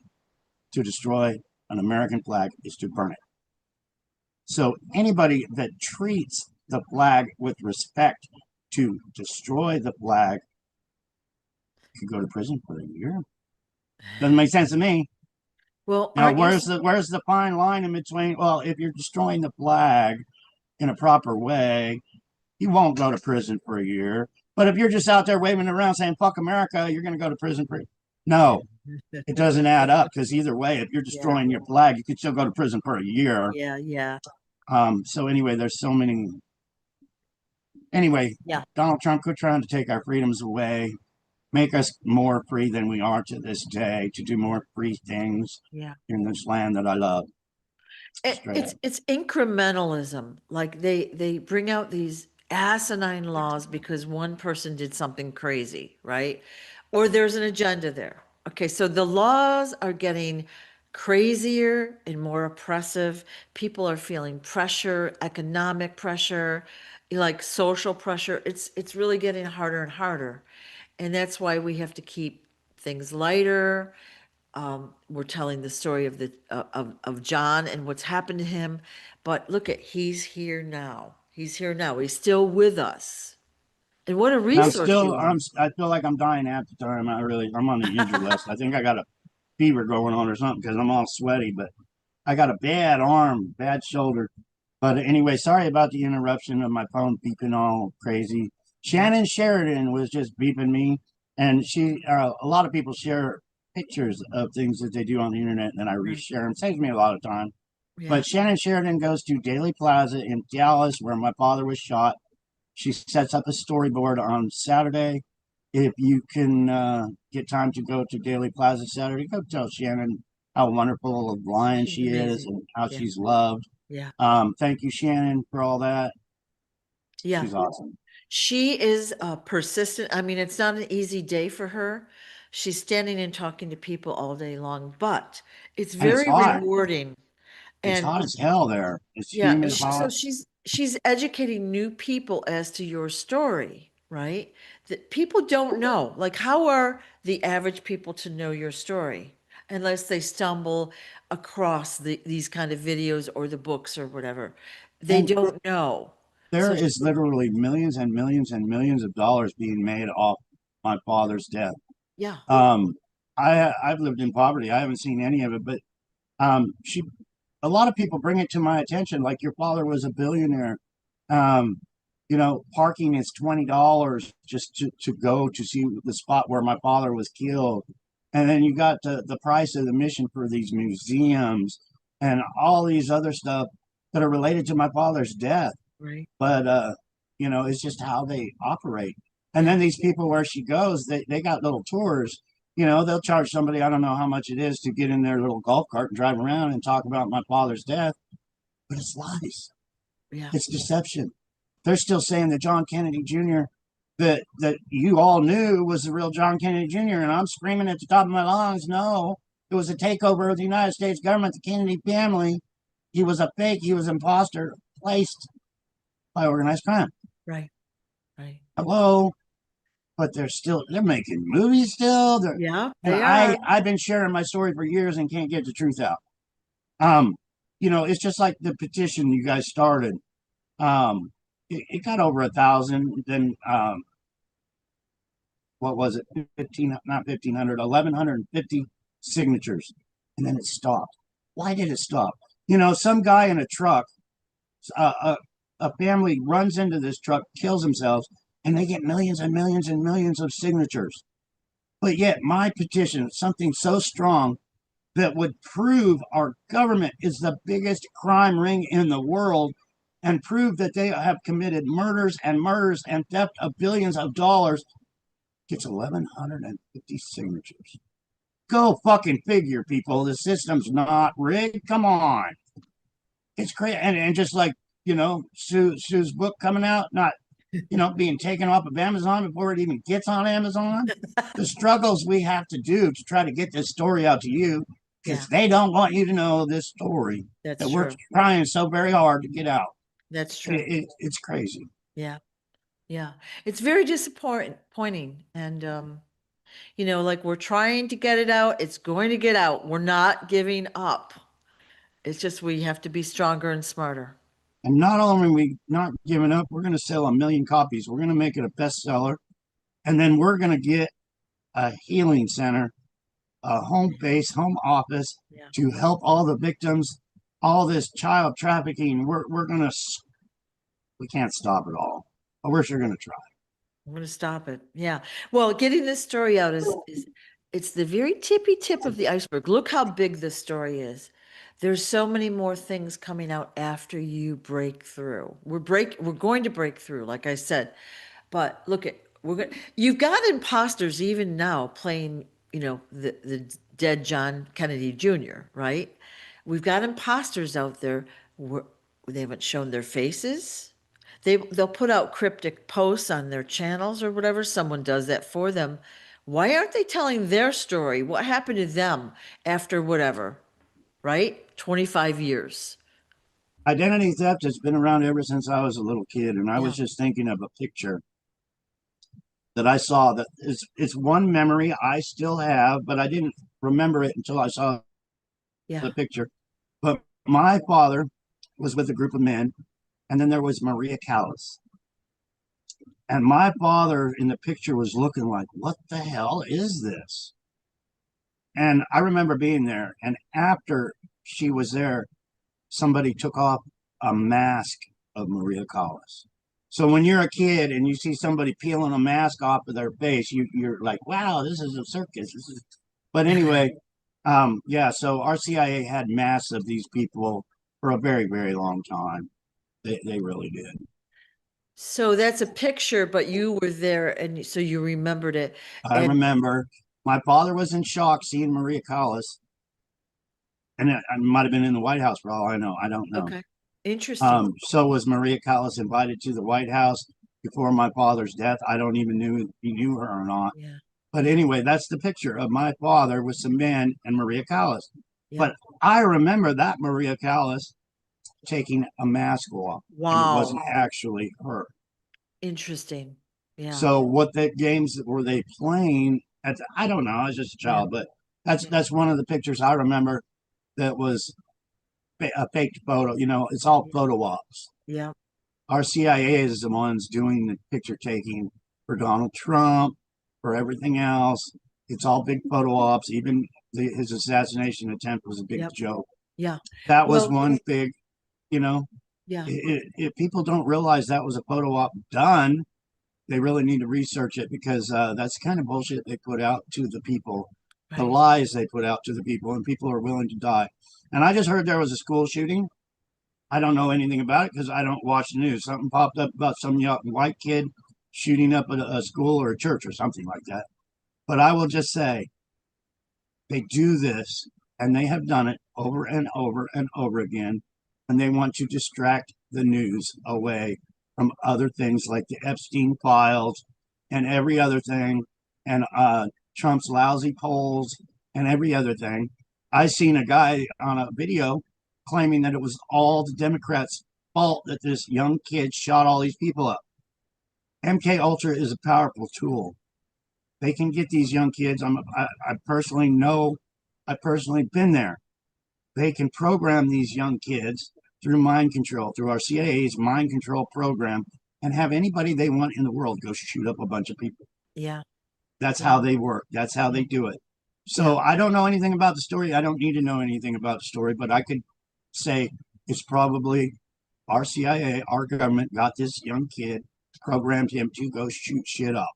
to destroy an American flag is to burn it. So anybody that treats the flag with respect to destroy the flag could go to prison for a year. Doesn't make sense to me. Well, Now, aren't you? where's the fine line in between? Well, if you're destroying the flag in a proper way, you won't go to prison for a year. But if you're just out there waving around saying "fuck America," you're going to go to prison for. No, it doesn't add up because either way, if you're Yeah. destroying your flag, you could still go to prison for a year. Yeah. Yeah. So anyway, there's so many. Anyway, Yeah. Donald Trump quit trying to take our freedoms away, make us more free than we are to this day, to do more free things Yeah. in this land that I love. It, Straight it's up. it's incrementalism. Like they bring out these asinine laws because one person did something crazy, right? Or there's an agenda there. Okay, so the laws are getting crazier and more oppressive. People are feeling pressure, economic pressure, like social pressure. It's really getting harder and harder. And that's why we have to keep things lighter. We're telling the story of of John and what's happened to him. But look at, he's here now. He's here now. He's still with us. And what a And resource you are. I feel like I'm dying half the time. I'm on the injured list. I think I got a fever going on or something because I'm all sweaty, but I got a bad arm, bad shoulder. But anyway, sorry about the interruption of my phone beeping all crazy. Yeah, Shannon Sheridan was just beeping me, and a lot of people share pictures of things that they do on the internet, and then I right. reshare them. Saves me a lot of time. Yeah, But Shannon Sheridan goes to Daily Plaza in Dallas, where my father was shot. She sets up a storyboard on Saturday. If you can get time to go to Daily Plaza Saturday, go tell Shannon how wonderful of lion she's she is amazing. and how Yeah, she's loved. yeah, Thank you, Shannon, for all that. yeah. She's awesome. She is persistent. I mean, it's not an easy day for her. She's standing and talking to people all day long, but it's And it's very hot. rewarding. It's And hot as hell there. It's yeah, humid so hot. she's educating new people as to your story, right? That people don't know. Like, how are the average people to know your story unless they stumble across these kind of videos or the books or whatever? They And don't know. there So is literally millions and millions and millions of dollars being made off my father's death. yeah, Um, I've lived in poverty. I haven't seen any of it, but she a lot of people bring it to my attention like your father was a billionaire. um Parking is $20 just to go to see the spot where my father was killed, and then you got the price of admission for these museums and all these other stuff that are related to my father's death. right. But it's just how they operate. And Yeah, then these people where she goes, they got little tours. They'll charge somebody, I don't know how much it is, to get in their little golf cart and drive around and talk about my father's death, but it's lies. Yeah. It's deception. They're still saying that John Kennedy Jr. that you all knew was the real John Kennedy Jr. And I'm screaming at the top of my lungs, no, it was a takeover of the United States government, the Kennedy family. He was a fake. He was an imposter placed by organized crime. Right. Right. Hello, but they're making movies still. Yeah, And they are. I've been sharing my story for years and can't get the truth out. Um, it's just like the petition you guys started. It got over 1,000. Then what was it? 15, not 1,500, 1,150 signatures, and then it stopped. Why did it stop? Some guy in a truck, a family runs into this truck, kills themselves, and they get millions and millions and millions of signatures. But yet, my petition, something so strong that would prove our government is the biggest crime ring in the world and prove that they have committed murders and theft of billions of dollars, gets 1,150 signatures. Go fucking figure, people. The system's not rigged. Come on. It's crazy. And just like, Sue's book coming out, not, being taken off of Amazon before it even gets on Amazon. The struggles we have to do to try to get this story out to you, Yeah, because they don't want you to know this story that's that we're true. trying so very hard to get out. That's true. It's crazy. Yeah. Yeah. It's very disappointing. And, like we're trying to get it out. It's going to get out. We're not giving up. It's just we have to be stronger and smarter. And not only are we not giving up, we're going to sell 1 million copies. We're going to make it a bestseller. And then we're going to get a healing center, a home base, home office Yeah. to help all the victims, all this child trafficking. We can't stop it all, but we're sure going to try. I'm going to stop it. Yeah. Well, getting this story out is it's the very tippy tip of the iceberg. Look how big this story is. There's so many more things coming out after you break through. We're going to break through, like I said. But look at you've got imposters even now playing, the dead John Kennedy Jr., right? We've got imposters out there where they haven't shown their faces. They'll put out cryptic posts on their channels or whatever. Someone does that for them. Why aren't they telling their story? What happened to them after whatever, right? 25 years. Identity theft has been around ever since I was a little kid, and I was Yeah. just thinking of a picture that I saw that it's one memory I still have, but I didn't remember it until I saw Yeah. the picture. But my father was with a group of men, and then there was Maria Callas. And my father in the picture was looking like, what the hell is this? And I remember being there. And after she was there, somebody took off a mask of Maria Callas. So when you're a kid and you see somebody peeling a mask off of their face, you're like, wow, this is a circus. But anyway, yeah, so our CIA had masks of these people for a very, very long time. They really did. So that's a picture, but you were there and so you remembered it. I And remember my father was in shock seeing Maria Callas, and it might have been in the White House for all I know. I don't know. okay. Interesting. So was Maria Callas invited to the White House before my father's death? I don't even know if he knew her or not. Yeah. But Yeah. anyway, that's the picture of my father with some men and Maria Callas. Yeah. But I remember that Maria Callas taking a mask off, and it Wow. wasn't actually her. Interesting. Yeah. So what the games were they playing? I don't know. I was just a Yeah. child, but that's Yeah. that's one of the pictures I remember that was a faked photo. It's all photo ops. Yeah. Our CIA is the ones doing the picture taking for Donald Trump, for everything else. It's all big photo ops. Even his assassination attempt was a big Yep. joke. Yeah. That was Well, one big, you know, yeah. if people don't realize that was a photo op done, they really need to research it, because that's the kind of bullshit they put out to the people, the Right. lies they put out to the people, and people are willing to die. And I just heard there was a school shooting. I don't know anything about it because I don't watch the news. Something popped up about some young white kid shooting up a school or a church or something like that. But I will just say they do this, and they have done it over and over and over again, and they want to distract the news away from other things like the Epstein files and every other thing, and Trump's lousy polls and every other thing. I seen a guy on a video claiming that it was all the Democrats' fault that this young kid shot all these people up. MK Ultra is a powerful tool. They can get these young kids. I personally know. I personally been there. They can program these young kids through mind control, through our CIA's mind control program, and have anybody they want in the world go shoot up a bunch of people. Yeah. That's Yeah. how they work. That's how Yeah. they do it. Yeah. So I don't know anything about the story. I don't need to know anything about the story, but I could say it's probably our CIA, our government got this young kid, programmed him to go shoot shit up.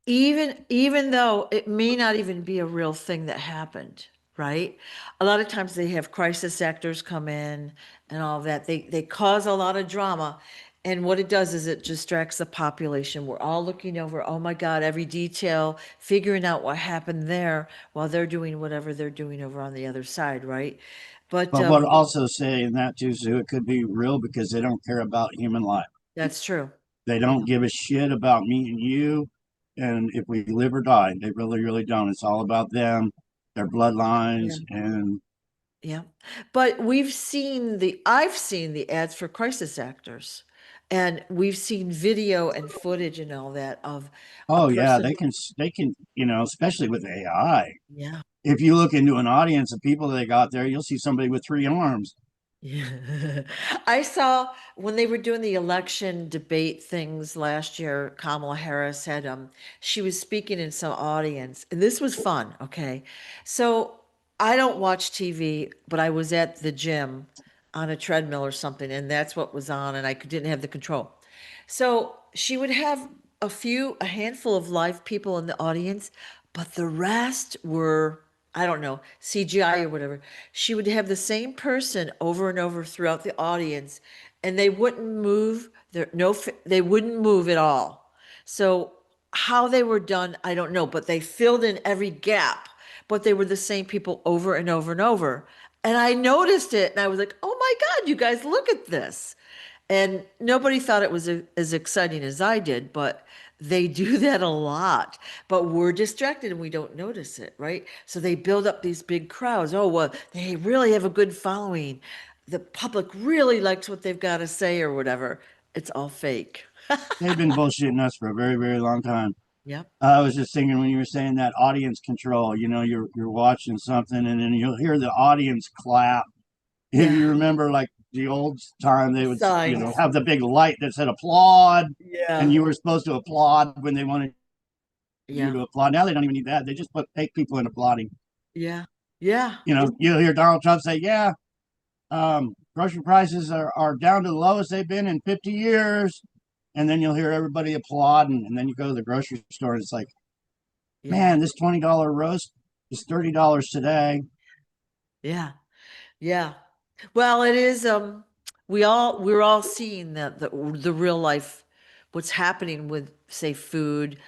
Even though it may not even be a real thing that happened, right? A lot of times they have crisis actors come in and all that. They cause a lot of drama. And what it does is it distracts the population. We're all looking over, oh my God, every detail, figuring out what happened there while they're doing whatever they're doing over on the other side, right? But But what also saying that too, Sue, it could be real because they don't care about human life. that's true. They Yeah. don't give a shit about me and you. And if we live or die, they really, really don't. It's all about them, their bloodlines, Yeah. and Yeah. But I've seen the ads for crisis actors. And we've seen video and footage and all that of a oh yeah, person. they can, especially with AI. Yeah. If you look into an audience of people they got there, you'll see somebody with three arms. Yeah. I saw when they were doing the election debate things last year, Kamala Harris had she was speaking in some audience, and this was fun, okay? So I don't watch TV, but I was at the gym on a treadmill or something, and that's what was on, and I didn't have the control. So she would have a handful of live people in the audience, but the rest were, I don't know, CGI or whatever. She would have the same person over and over throughout the audience, and they wouldn't move. They wouldn't move at all. So how they were done, I don't know, but they filled in every gap. But they were the same people over and over and over. And I noticed it, and I was like, "Oh my God, you guys, look at this!" And nobody thought it was as exciting as I did, but they do that a lot. But we're distracted and we don't notice it, right? So they build up these big crowds. Oh, well, they really have a good following. The public really likes what they've got to say or whatever. It's all fake. They've been bullshitting us for a very, very long time. Yep. I was just thinking when you were saying that audience control, you're watching something and then you'll hear the audience clap. If Yeah. you remember, like the old time, they would, Signs. have the big light that said applaud, and Yeah. you were supposed to applaud when they wanted you Yeah. to applaud. Now they don't even need that. They just put fake people in applauding. Yeah. Yeah. You'll hear Donald Trump say, "Yeah, grocery prices are down to the lowest they've been in 50 years," and then you'll hear everybody applauding, and then you go to the grocery store and it's like, Yeah. man, this $20 roast is $30 today. Yeah. Yeah. Well, it is we're all seeing the real life what's happening with say food,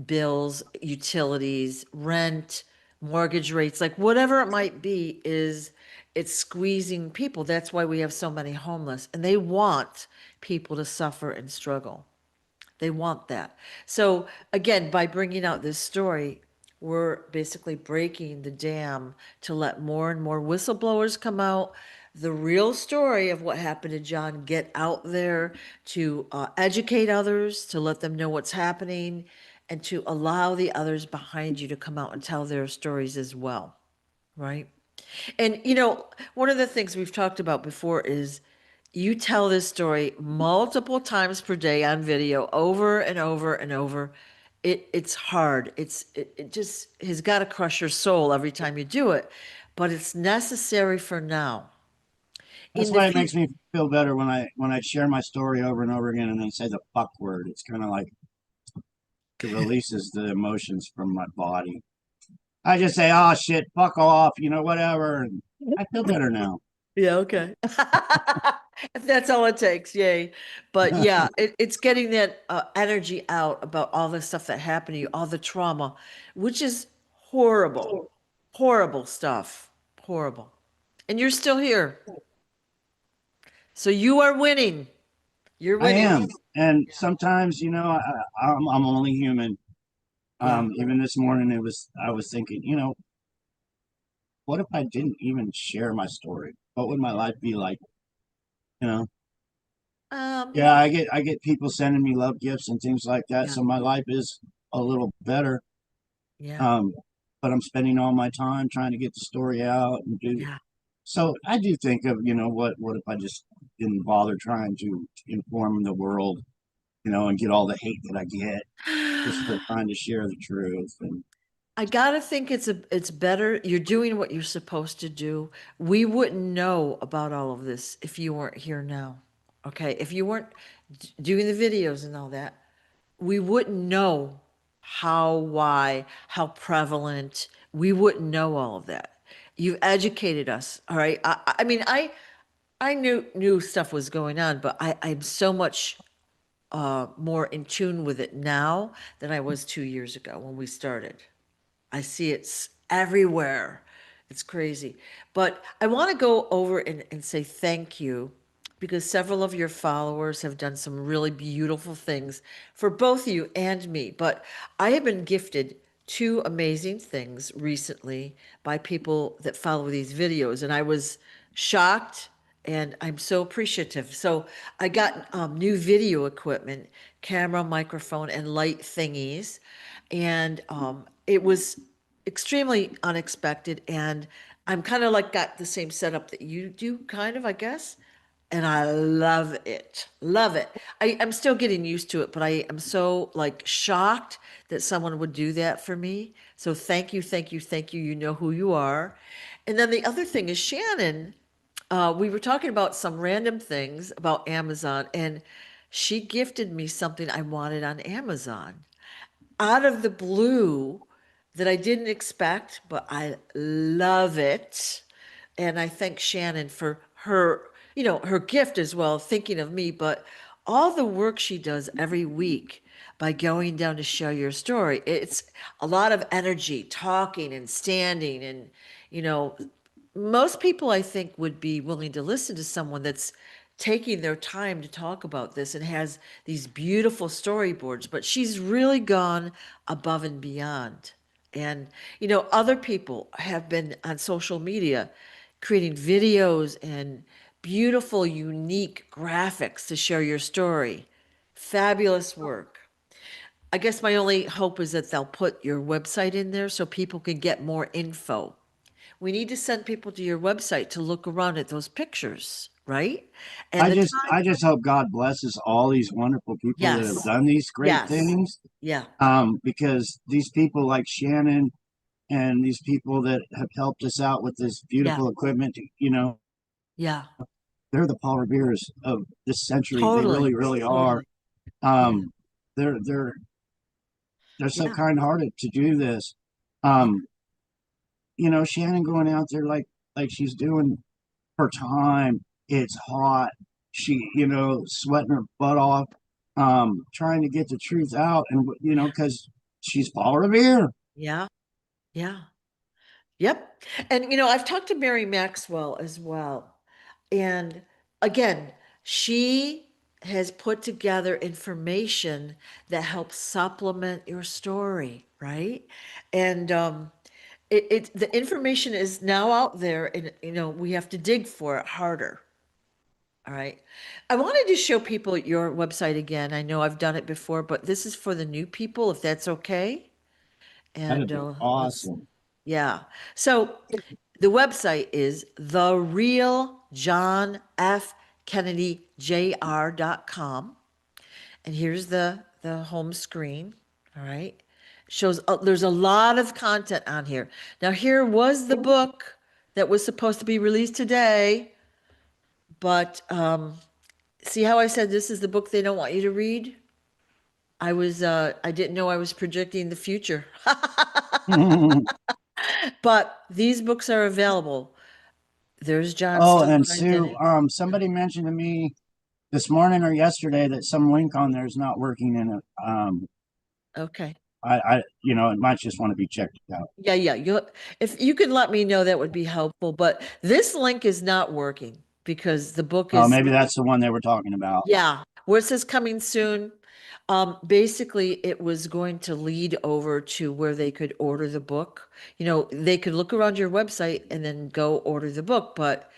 bills, utilities, rent, mortgage rates, like whatever it might be is it's squeezing people. That's why we have so many homeless and they want people to suffer and struggle. They want that. So again, by bringing out this story, we're basically breaking the dam to let more and more whistleblowers come out. The real story of what happened to John get out there to educate others, to let them know what's happening, and to allow the others behind you to come out and tell their stories as well, right? And one of the things we've talked about before is you tell this story multiple times per day on video over and over and over. It's hard. It just has got to crush your soul every time you do it, but it's necessary for now. That's In the why it future, makes me feel better when I share my story over and over again and then say the fuck word. It's kind of like it releases the emotions from my body. I just say, "Oh shit, fuck off," whatever. And I feel better now. yeah, okay. If that's all it takes, yay. But yeah, it's getting that energy out about all the stuff that happened to you, all the trauma, which is horrible, horrible stuff. Horrible. And you're still here. So you are winning. You're I winning. am. And sometimes, I'm only human. Yeah. Even this morning, I was thinking, what if I didn't even share my story? What would my life be like? You know? Um, Yeah, I get people sending me love gifts and things like that. yeah. So my life is a little better. Yeah. Um, but I'm spending all my time trying to get the story out and do. Yeah. So I do think of, what if I just didn't bother trying to inform the world, and get all the hate that I get just for trying to share the truth. And I gotta think it's better. You're doing what you're supposed to do. We wouldn't know about all of this if you weren't here now. Okay? If you weren't doing the videos and all that, we wouldn't know how, why, how prevalent. We wouldn't know all of that. You've educated us. All right. I mean, I knew stuff was going on, but I'm so much more in tune with it now than I was 2 years ago when we started. I see it's everywhere. It's crazy. But I want to go over and say thank you because several of your followers have done some really beautiful things for both you and me. But I have been gifted two amazing things recently by people that follow these videos, and I was shocked and I'm so appreciative. So I got new video equipment, camera, microphone, and light thingies, and it was extremely unexpected. And I'm kind of like got the same setup that you do, kind of, I guess. And I love it. Love it. I'm still getting used to it, but I am so like shocked that someone would do that for me. So thank you, thank you, thank you. You know who you are. And then the other thing is Shannon. We were talking about some random things about Amazon, and she gifted me something I wanted on Amazon out of the blue that I didn't expect, but I love it. And I thank Shannon for her, her gift as well, thinking of me, but all the work she does every week by going down to share your story. It's a lot of energy, talking and standing and, you know, most people I think would be willing to listen to someone that's taking their time to talk about this and has these beautiful storyboards, but she's really gone above and beyond. And, other people have been on social media creating videos and beautiful, unique graphics to share your story. Fabulous work. I guess my only hope is that they'll put your website in there so people can get more info. We need to send people to your website to look around at those pictures, right? And the I time. just hope God blesses all these wonderful people that have Yes, done these great yes, things. yeah, Because these people like Shannon and these people that have helped us out with this yeah, beautiful equipment, yeah, they're the Paul Revere's of this century. They really, totally, really are. totally. Yeah, Um, they're they're they're so yeah, kind-hearted to do this. yeah, Um, Shannon going out there like she's doing her time. It's hot. She, sweating her butt off, trying to get the truth out, and yeah, because she's Paul Revere. yeah, yeah. Yep. And I've talked to Mary Maxwell as well. And again, she has put together information that helps supplement your story, right? And the information is now out there, and we have to dig for it harder. All right. I wanted to show people your website again. I know I've done it before, but this is for the new people, if that's okay. That'd And be let's, awesome. yeah. So the website is the real John F. Kennedy Jr.com. And here's the home screen. All right. Shows there's a lot of content on here. Now, here was the book that was supposed to be released today, but see how I said this is the book they don't want you to read? I didn't know I was predicting the future. But these books are available. There's John Oh, still and behind Sue, it. somebody mentioned to me this morning or yesterday that some link on there is not working in it. Okay. It might just want to be checked out. Yeah, yeah. If you could let me know, that would be helpful. But this link is not working. because the book Oh, is, maybe that's the one they were talking about. yeah, where it says coming soon. Basically, it was going to lead over to where they could order the book. You know, they could look around your website and then go order the book. But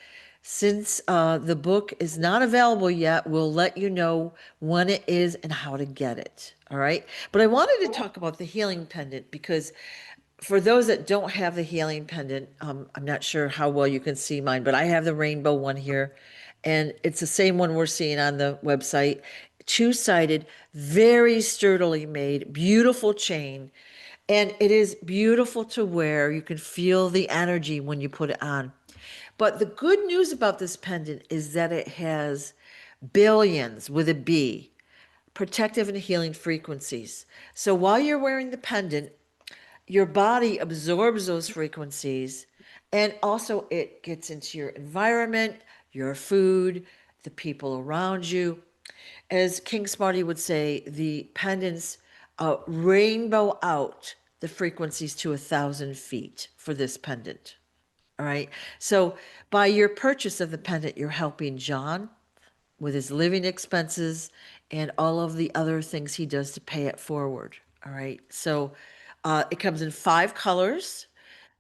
since the book is not available yet, we'll let you know when it is and how to get it. All right. But I wanted to talk about the healing pendant because for those that don't have the healing pendant, I'm not sure how well you can see mine, but I have the rainbow one here, and it's the same one we're seeing on the website. Two-sided, very sturdily made, beautiful chain, and it is beautiful to wear. You can feel the energy when you put it on. But the good news about this pendant is that it has billions with a B, protective and healing frequencies. So while you're wearing the pendant, your body absorbs those frequencies, and also it gets into your environment, your food, the people around you. As King Smarty would say, the pendants rainbow out the frequencies to 1,000 feet for this pendant. All right. So by your purchase of the pendant, you're helping John with his living expenses and all of the other things he does to pay it forward. All right. So it comes in 5 colors: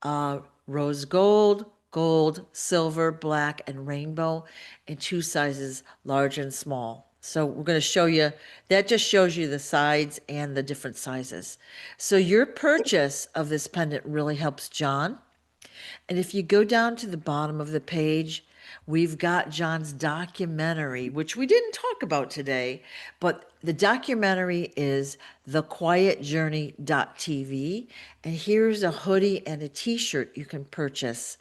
uh, rose gold, gold, silver, black, and rainbow, in 2 sizes, large and small. So we're going to show you, that just shows you the sides and the different sizes. So your purchase of this pendant really helps John. And if you go down to the bottom of the page, we've got John's documentary, which we didn't talk about today, but the documentary is thequietjourney.tv. And here's a hoodie and a t-shirt you can purchase.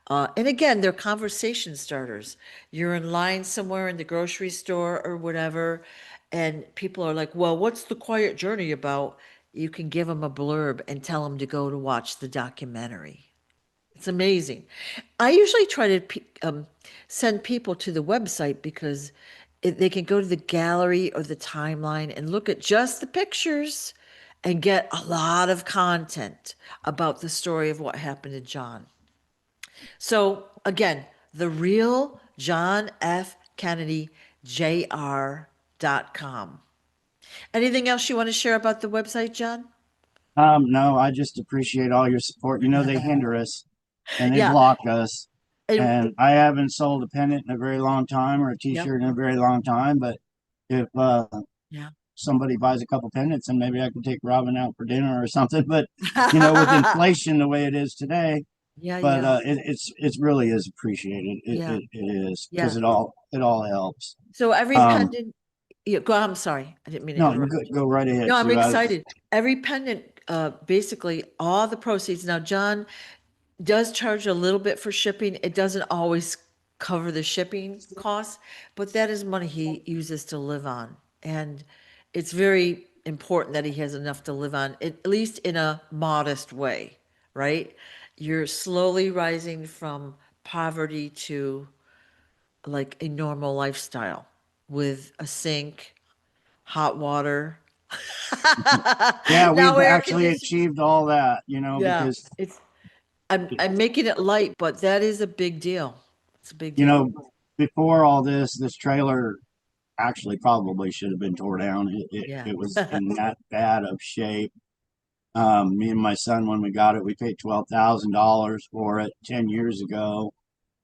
And again, they're conversation starters. You're in line somewhere in the grocery store or whatever, and people are like, well, what's the quiet journey about? You can give them a blurb and tell them to go to watch the documentary. It's amazing. I usually try to send people to the website because they can go to the gallery or the timeline and look at just the pictures and get a lot of content about the story of what happened to John. So again, the real John F. Kennedy Jr.com. Anything else you want to share about the website, John? No, I just appreciate all your support. You know, they hinder us and they Yeah. block us. And, And I haven't sold a pennant in a very long time or a yep. t-shirt in a very long time. But if Yeah. somebody buys a couple pennants, and maybe I can take Robin out for dinner or something. But you know, with inflation the way it is today, Yeah, but yeah, it's really is appreciated. yeah, It is because yeah. it all helps. So every Um, pendant, yeah, go, I'm sorry, I didn't mean to no, you go, interrupt you. go right ahead, No, I'm Sue. excited. Every pendant, basically all the proceeds. Now, John does charge a little bit for shipping. It doesn't always cover the shipping costs, but that is money he uses to live on. And it's very important that he has enough to live on, at least in a modest way, right? You're slowly rising from poverty to like a normal lifestyle with a sink, hot water, Yeah, now we've air actually conditioning. achieved all that, you know, Yeah, because it's I'm making it light, but that is a big deal. It's a big you deal. know, before all this trailer actually probably should have been tore down. Yeah. It was in that bad of shape. Me and my son, when we got it, we paid $12,000 for it 10 years ago,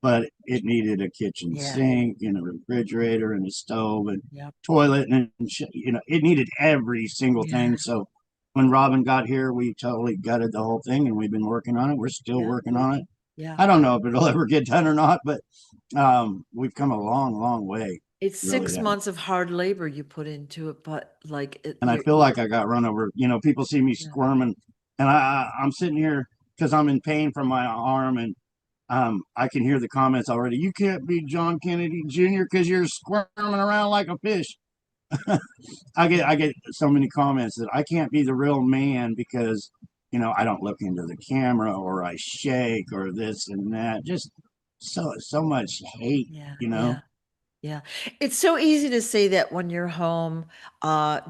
but it needed a kitchen Yeah. sink and a refrigerator and a stove and Yep. toilet and you know it needed every single Yeah. thing. So when Robin got here, we totally gutted the whole thing, and we've been working on it. We're still Yeah. working on it. Yeah. I don't know if it'll ever get done or not, but we've come a long way. It's Really six have. months of hard labor you put into it, but like And I feel like I got run over. You know, people see me yeah. squirming, and I'm sitting here because I'm in pain from my arm, and I can hear the comments already. You can't be John Kennedy Jr. because you're squirming around like a fish. Yeah. I get so many comments that I can't be the real man because you know I don't look into the camera or I shake or this and that. Just so much hate, Yeah. you know. Yeah. Yeah. It's so easy to say that when you're home,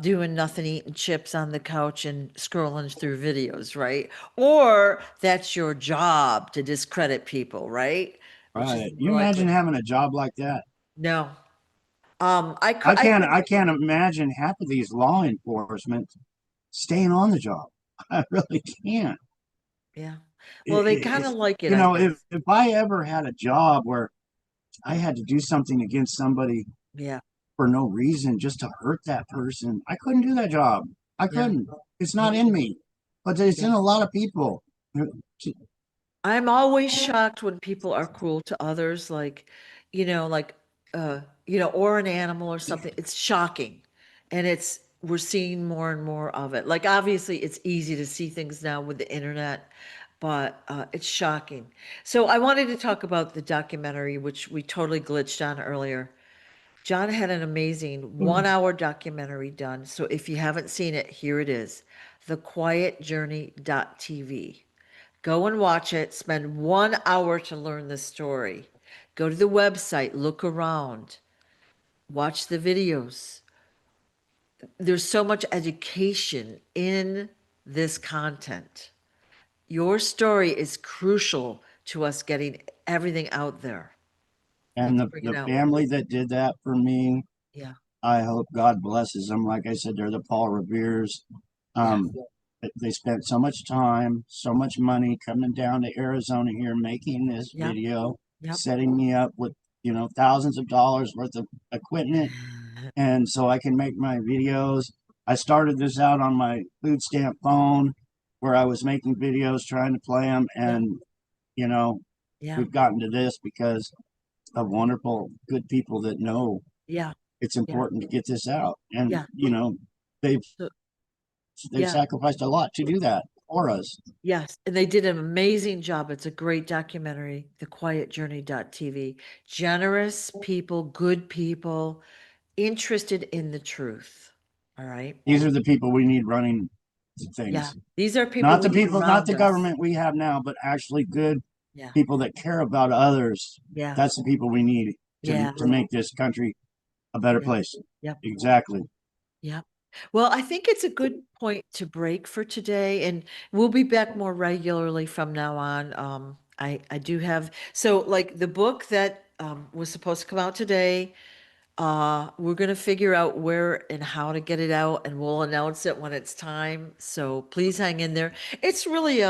doing nothing, eating chips on the couch and scrolling through videos, right? Or that's your job to discredit people, right? which is Right. You more imagine likely. having a job like that? No. I I can't could, I can't imagine half of these law enforcement staying on the job. I really can't. yeah. Well, they kind It, of like it, you I know, guess. if I ever had a job where I had to do something against somebody Yeah. for no reason just to hurt that person, I couldn't do that job. I Yeah. couldn't. It's Me not in either. me. But it's Yeah. in a lot of people. I'm always shocked when people are cruel to others, like, you know, like, or an animal or something. It's shocking. And we're seeing more and more of it. Like, obviously, it's easy to see things now with the internet, but it's shocking. So I wanted to talk about the documentary, which we totally glitched on earlier. John had an amazing 1 hour documentary done. So if you haven't seen it, here it is, thequietjourney.tv. Go and watch it. Spend 1 hour to learn the story. Go to the website, look around, watch the videos. There's so much education in this content. Your story is crucial to us getting everything out there. And Let's bring it the out. family that did that for me, Yeah, I hope God blesses them. Like I said, they're the Paul Revere's. yeah, Um, they spent so much time, so much money coming down to Arizona here, making this yep, video, yep. setting me up with, thousands of dollars worth of equipment. And so I can make my videos. I started this out on my food stamp phone where I was making videos, trying to play them. Yeah, And, you know, yeah, we've gotten to this because of wonderful, good people that know yeah, it's yeah, important to get this out. And, yeah. they've So, they've yeah, sacrificed a lot to do that for us. yes. And they did an amazing job. It's a great documentary, thequietjourney.tv. Generous people, good people, interested in the truth. All right. These are the people we need running Yeah. things. These are people Not we the need people, not around the us. government we have now, but actually good Yeah. people that care about others. Yeah. That's the people we need Yeah. to make this country a better Yeah. place. Yep. Exactly. Yep. Well, I think it's a good point to break for today, and we'll be back more regularly from now on. I do have, so like the book that was supposed to come out today. We're gonna figure out where and how to get it out, and we'll announce it when it's time. So please hang in there. It's really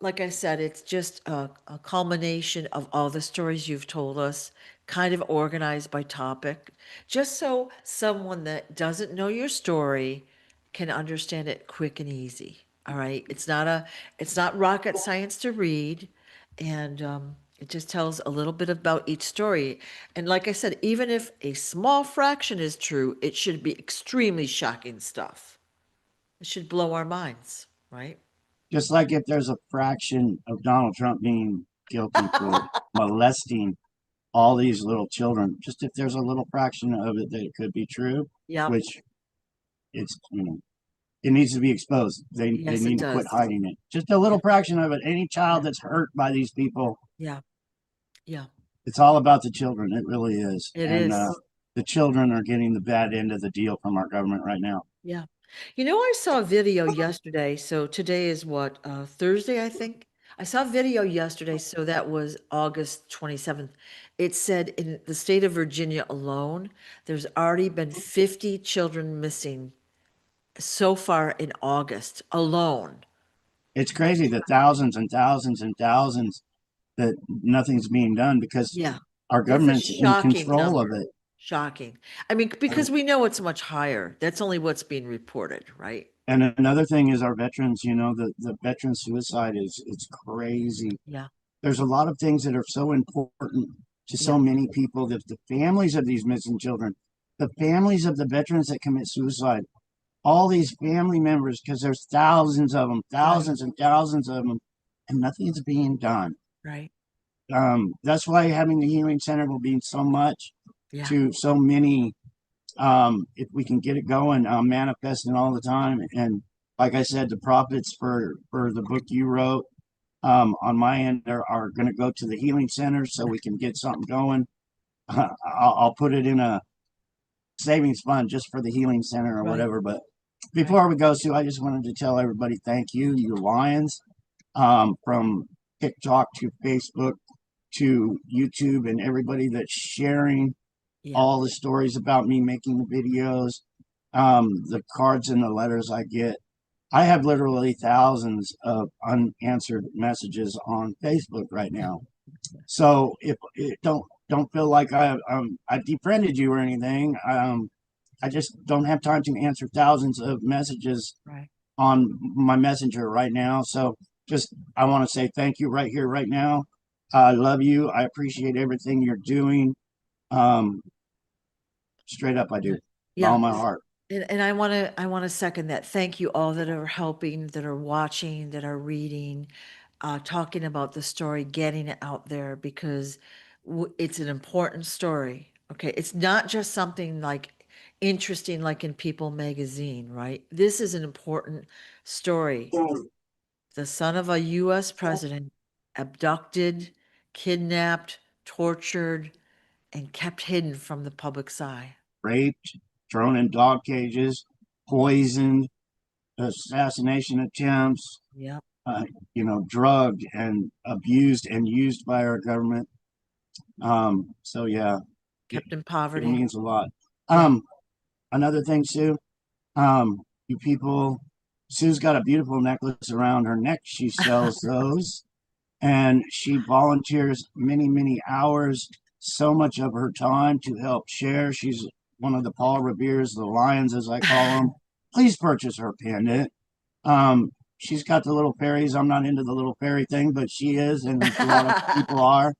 like I said, it's just a culmination of all the stories you've told us, kind of organized by topic, just so someone that doesn't know your story can understand it quick and easy. All right. It's not rocket science to read. And it just tells a little bit about each story. And like I said, even if a small fraction is true, it should be extremely shocking stuff. It should blow our minds, right? Just like if there's a fraction of Donald Trump being guilty for molesting all these little children, just if there's a little fraction of it that it could be true, Yep. which it's, it needs to be exposed. They Yes, it need to quit does. hiding it. Just a Yeah. little fraction of it. Any child Yeah. that's hurt by these people, Yeah. Yeah. it's all about the children. It really is. It And is. the children are getting the bad end of the deal from our government right now. Yeah. I saw a video yesterday. So today is what, Thursday, I think. I saw a video yesterday. So that was August 27th. It said in the state of Virginia alone, there's already been 50 children missing so far in August alone. It's crazy the thousands and thousands and thousands that nothing's being done because Yeah. our That's a government's in shocking control of number. it. Shocking. I mean, because we know it's much higher. That's only what's being reported, right? And another thing is our veterans, the veteran suicide is it's crazy. Yeah. There's a lot of things that are so important to so Yeah. many people that the families of these missing children, the families of the veterans that commit suicide, all these family members, because there's thousands of them, Right. thousands and thousands of them, and nothing's being done. Right. That's why having the healing center will mean so much Yeah. to so many. If we can get it going, manifesting all the time, and like I said, the profits for the book you wrote on my end are going to go to the healing center so we can get something going. I'll put it in a savings fund just for the healing center or Right. whatever. But Right. before we go, Sue, I just wanted to tell everybody thank you, you Lions, from TikTok to Facebook to YouTube and everybody that's sharing Yeah. all the stories about me making the videos, the cards and the letters I get. I have literally thousands of unanswered messages on Facebook right now. So if it don't feel like I defriended you or anything, I just don't have time to answer thousands of messages Right. on my messenger right now. So just I want to say thank you right here, right now. I love you. I appreciate everything you're doing. Um, Straight up, I do, Yeah. with all Yeah. my heart. And I want to second that. Thank you all that are helping, that are watching, that are reading, talking about the story, getting it out there because it's an important story. Okay, it's not just something like interesting like in People magazine, right? This is an important story. The son of a US president abducted, kidnapped, tortured, and kept hidden from the public's eye. Raped, thrown in dog cages, poisoned, assassination attempts, Yeah. uh, drugged and abused and used by our government. So yeah, it, Kept in it poverty. means a lot. Yeah. Um, Another thing, Sue, you people, Sue's got a beautiful necklace around her neck. She sells those and she volunteers many, many hours, so much of her time to help share. She's one of the Paul Revere's, the Lions, as I call them. Please purchase her pendant. She's got the little fairies. I'm not into the little fairy thing, but she is, and a lot of people are.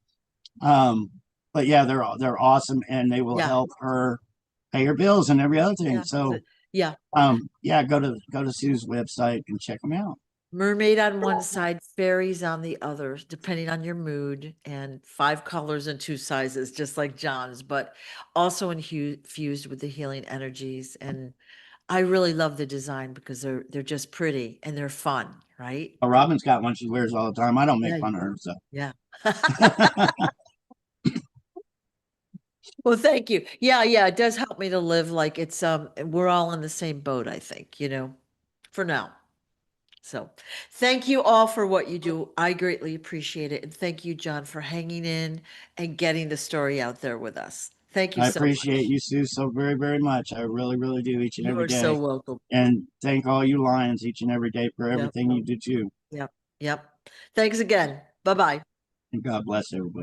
Um, but yeah, they're awesome, and they will Yeah. help her pay her bills and every other thing. Yeah. So Yeah. yeah, go to Sue's website and check them out. Mermaid on one side, fairies on the other, depending on your mood, and 5 colors and 2 sizes, just like John's, but also infused with the healing energies. And I really love the design because they're just pretty and they're fun, right? Robin's got one she wears all the time. I don't make Yeah. fun of her, so Yeah. Well, thank you. Yeah, yeah, it does help me to live like it's we're all in the same boat, I think, for now. So, thank you all for what you do. I greatly appreciate it. And thank you, John, for hanging in and getting the story out there with us. Thank you I so appreciate much. you, Sue, so very, very much. I really, really do each and You every are so day. welcome. And thank all you Lions each and every day for Yep, everything you do too. yep, yep. Thanks again. Bye-bye. And God bless everybody.